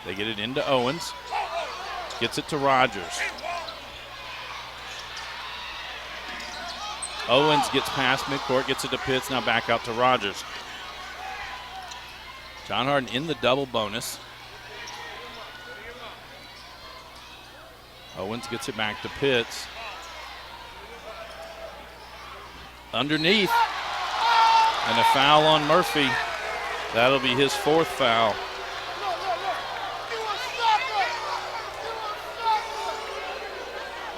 They get it into Owens. Gets it to Rogers. Owens gets past midcourt, gets it to Pitts, now back out to Rogers. John Hardin in the double bonus. Owens gets it back to Pitts. Underneath, and a foul on Murphy. That'll be his fourth foul.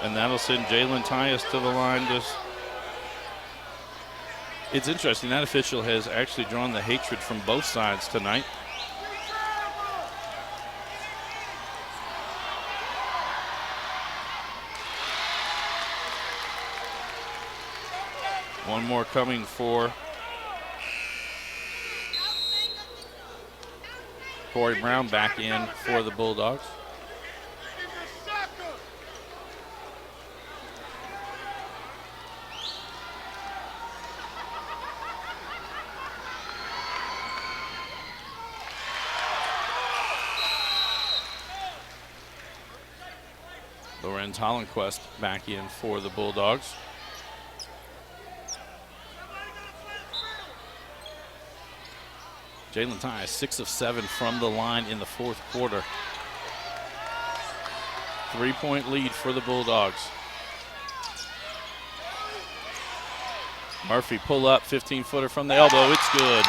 And that'll send Jalen Tyus to the line. It's interesting, that official has actually drawn the hatred from both sides tonight. One more coming for Corey Brown, back in for the Bulldogs. Lorenz Hollenquist back in for the Bulldogs. Jalen Ty, 6 of 7 from the line in the fourth quarter. 3-point lead for the Bulldogs. Murphy pull up, 15-footer from the elbow, it's good.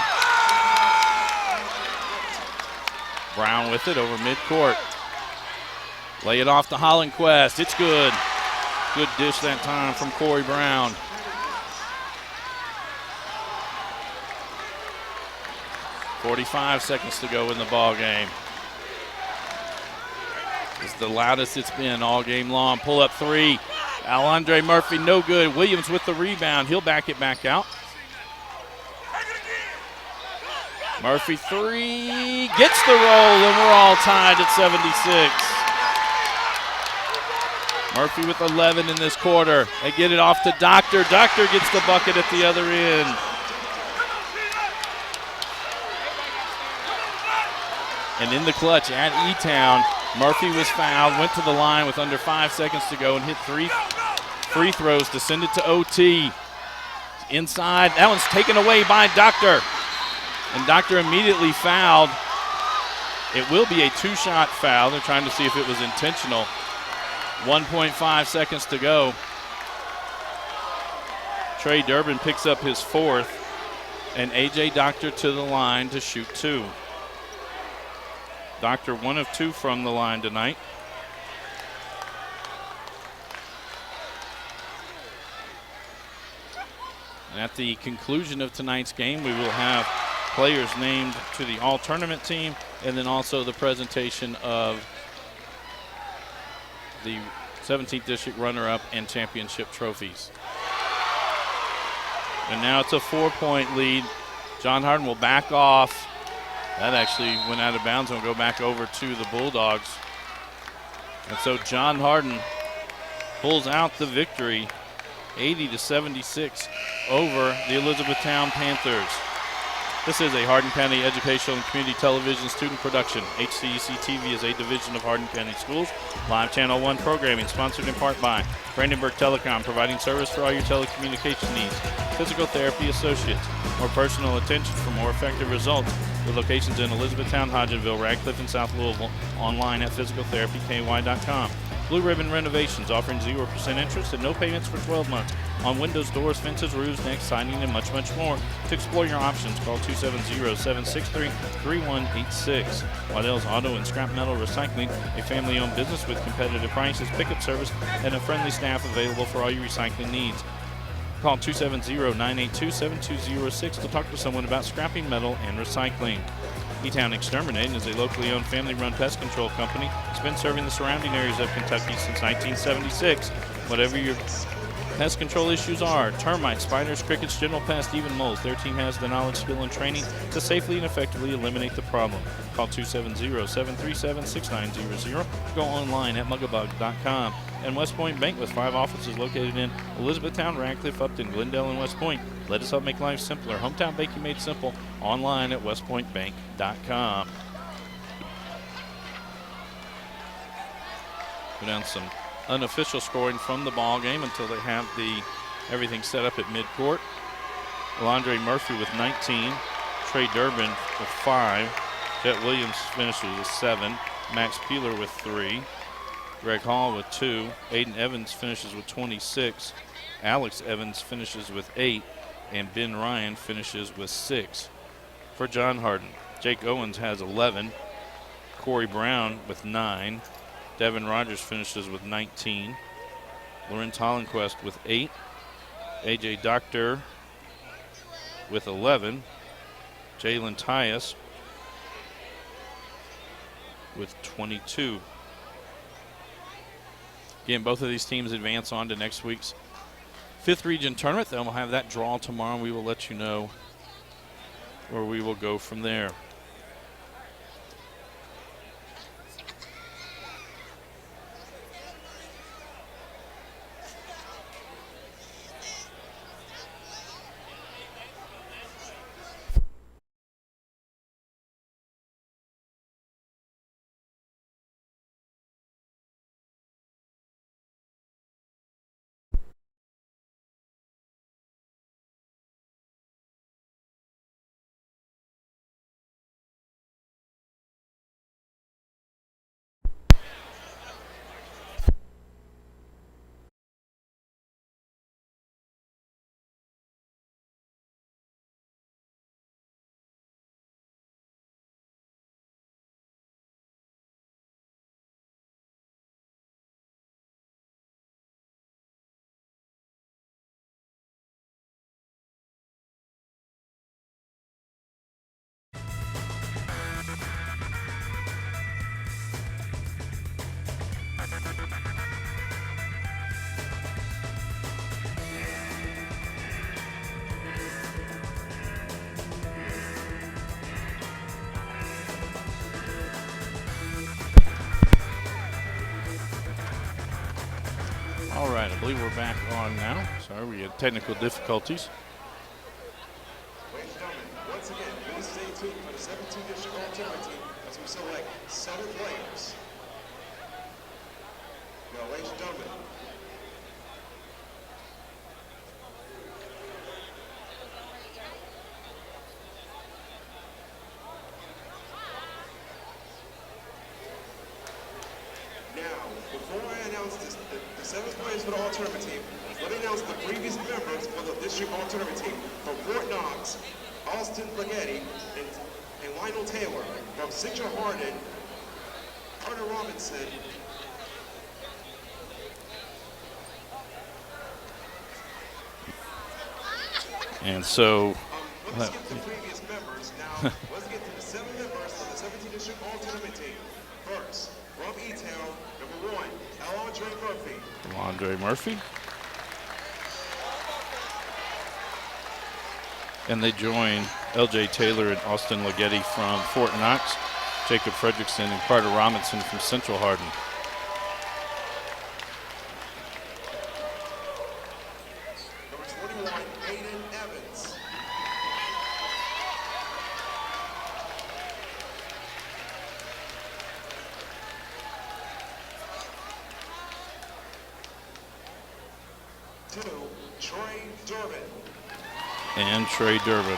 Brown with it over midcourt. Lay it off to Hollenquist, it's good. Good dish that time from Corey Brown. .45 seconds to go in the ball game. It's the loudest it's been all game long. Pull up three. Alondre Murphy, no good. Williams with the rebound. He'll back it back out. Murphy three. Gets the roll, and we're all tied at 76. Murphy with 11 in this quarter. They get it off to Doctor. Doctor gets the bucket at the other end. And in the clutch at E-Town, Murphy was fouled, went to the line with under 5 seconds to go and hit 3 free throws to send it to OT. Inside, that one's taken away by Doctor. And Doctor immediately fouled. It will be a 2-shot foul. They're trying to see if it was intentional. 1.5 seconds to go. Trey Durbin picks up his 4th, and A.J. Doctor to the line to shoot 2. Doctor 1 of 2 from the line tonight. And at the conclusion of tonight's game, we will have players named to the all-tournament team, and then also the presentation of the 17th District runner-up and championship trophies. And now it's a 4-point lead. John Hardin will back off. That actually went out of bounds and will go back over to the Bulldogs. And so John Hardin pulls out the victory, 80-76 over the Elizabethtown Panthers. This is a Hardin County Educational and Community Television student production. HCEC-TV is a division of Hardin County Schools. Live Channel 1 programming sponsored in part by Brandenburg Telecom, providing service for all your telecommunication needs. Physical Therapy Associates, more personal attention for more effective results. With locations in Elizabethtown, Hodgenville, Radcliffe, and South Louisville. Online at physicaltherapyky.com. Blue Ribbon Renovations, offering 0% interest and no payments for 12 months on windows, doors, fences, roofs, decks, siding, and much, much more. To explore your options, call 270-763-3186. Waddell's Auto and Scrap Metal Recycling, a family-owned business with competitive prices, pickup service, and a friendly staff available for all your recycling needs. Call 270-982-7206 to talk to someone about scrapping metal and recycling. E-Town Exterminating is a locally owned family-run pest control company. It's been serving the surrounding areas of Kentucky since 1976. Whatever your pest control issues are, termites, spiders, crickets, general pests, even moles, their team has the knowledge, skill, and training to safely and effectively eliminate the problem. Call 270-737-6900. Go online at mugabug.com. And West Point Bank with 5 offices located in Elizabethtown, Radcliffe, Upton, Glendale, and West Point. Let us help make life simpler. Hometown banking made simple. Online at westpointbank.com. Go down some unofficial scoring from the ball game until they have everything set up at midcourt. Alondre Murphy with 19. Trey Durbin with 5. Jet Williams finishes with 7. Max Peeler with 3. Greg Hall with 2. Aiden Evans finishes with 26. Alex Evans finishes with 8. And Ben Ryan finishes with 6. For John Hardin, Jake Owens has 11. Corey Brown with 9. Devin Rogers finishes with 19. Lorenz Hollenquist with 8. A.J. Doctor with 11. Jalen Tyus with 22. Again, both of these teams advance on to next week's 5th Region Tournament. Then we'll have that draw tomorrow, and we will let you know where we will go from there. All right, I believe we're back on now. Sorry, we had technical difficulties. Ladies and gentlemen, once again, please stay tuned for the 17th District All-Tournament team as we select 7 players. Now, ladies and gentlemen, now, before I announce the 7 players for the All-Tournament team, let me announce the previous members for the District All-Tournament team. From Fort Knox, Austin Ligeti and Lionel Taylor. From Central Hardin, Carter Robinson. And so, Let's get the previous members. Now, let's get to the 7 members for the 17th District All-Tournament team. First, from E-Town, number 1, Alondre Murphy. Alondre Murphy. And they join L.J. Taylor and Austin Ligeti from Fort Knox, Jacob Fredrickson and Carter Robinson from Central Hardin. Number 21, Aiden Evans. Two, Trey Durbin. And Trey Durbin.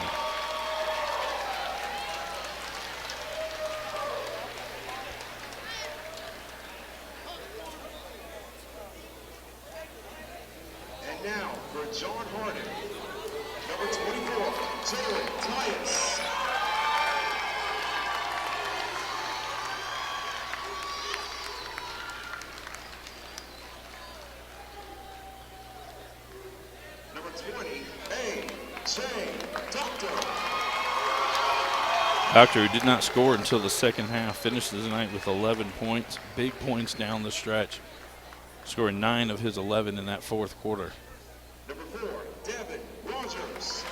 And now for John Hardin, number 24, Jalen Tyus. Number 20, A.J. Doctor. Doctor, who did not score until the second half, finishes the night with 11 points, big points down the stretch, scoring 9 of his 11 in that fourth quarter. Number 4, Devin Rogers.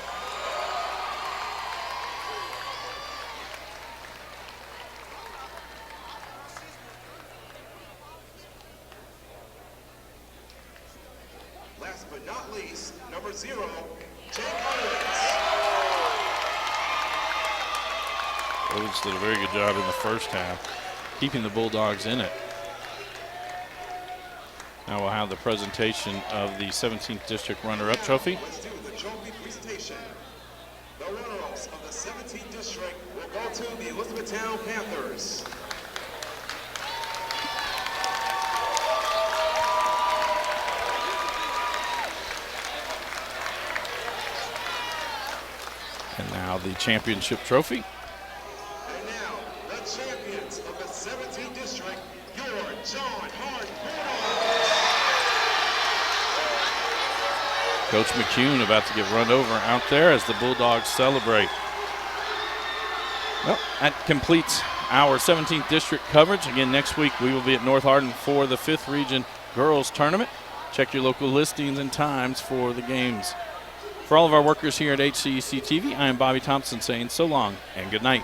Last but not least, number 0, Jake Owens. Owens did a very good job in the first half, keeping the Bulldogs in it. Now we'll have the presentation of the 17th District Runner-Up Trophy. Let's do the trophy presentation. The runner-ups of the 17th District will go to the Elizabethtown Panthers. And now the championship trophy. And now, the champions of the 17th District, your John Hardin Bulldogs. Coach McCune about to get run over out there as the Bulldogs celebrate. Well, that completes our 17th District coverage. Again, next week we will be at North Hardin for the 5th Region Girls Tournament. Check your local listings and times for the games. For all of our workers here at HCEC-TV, I am Bobby Thompson saying so long and good night.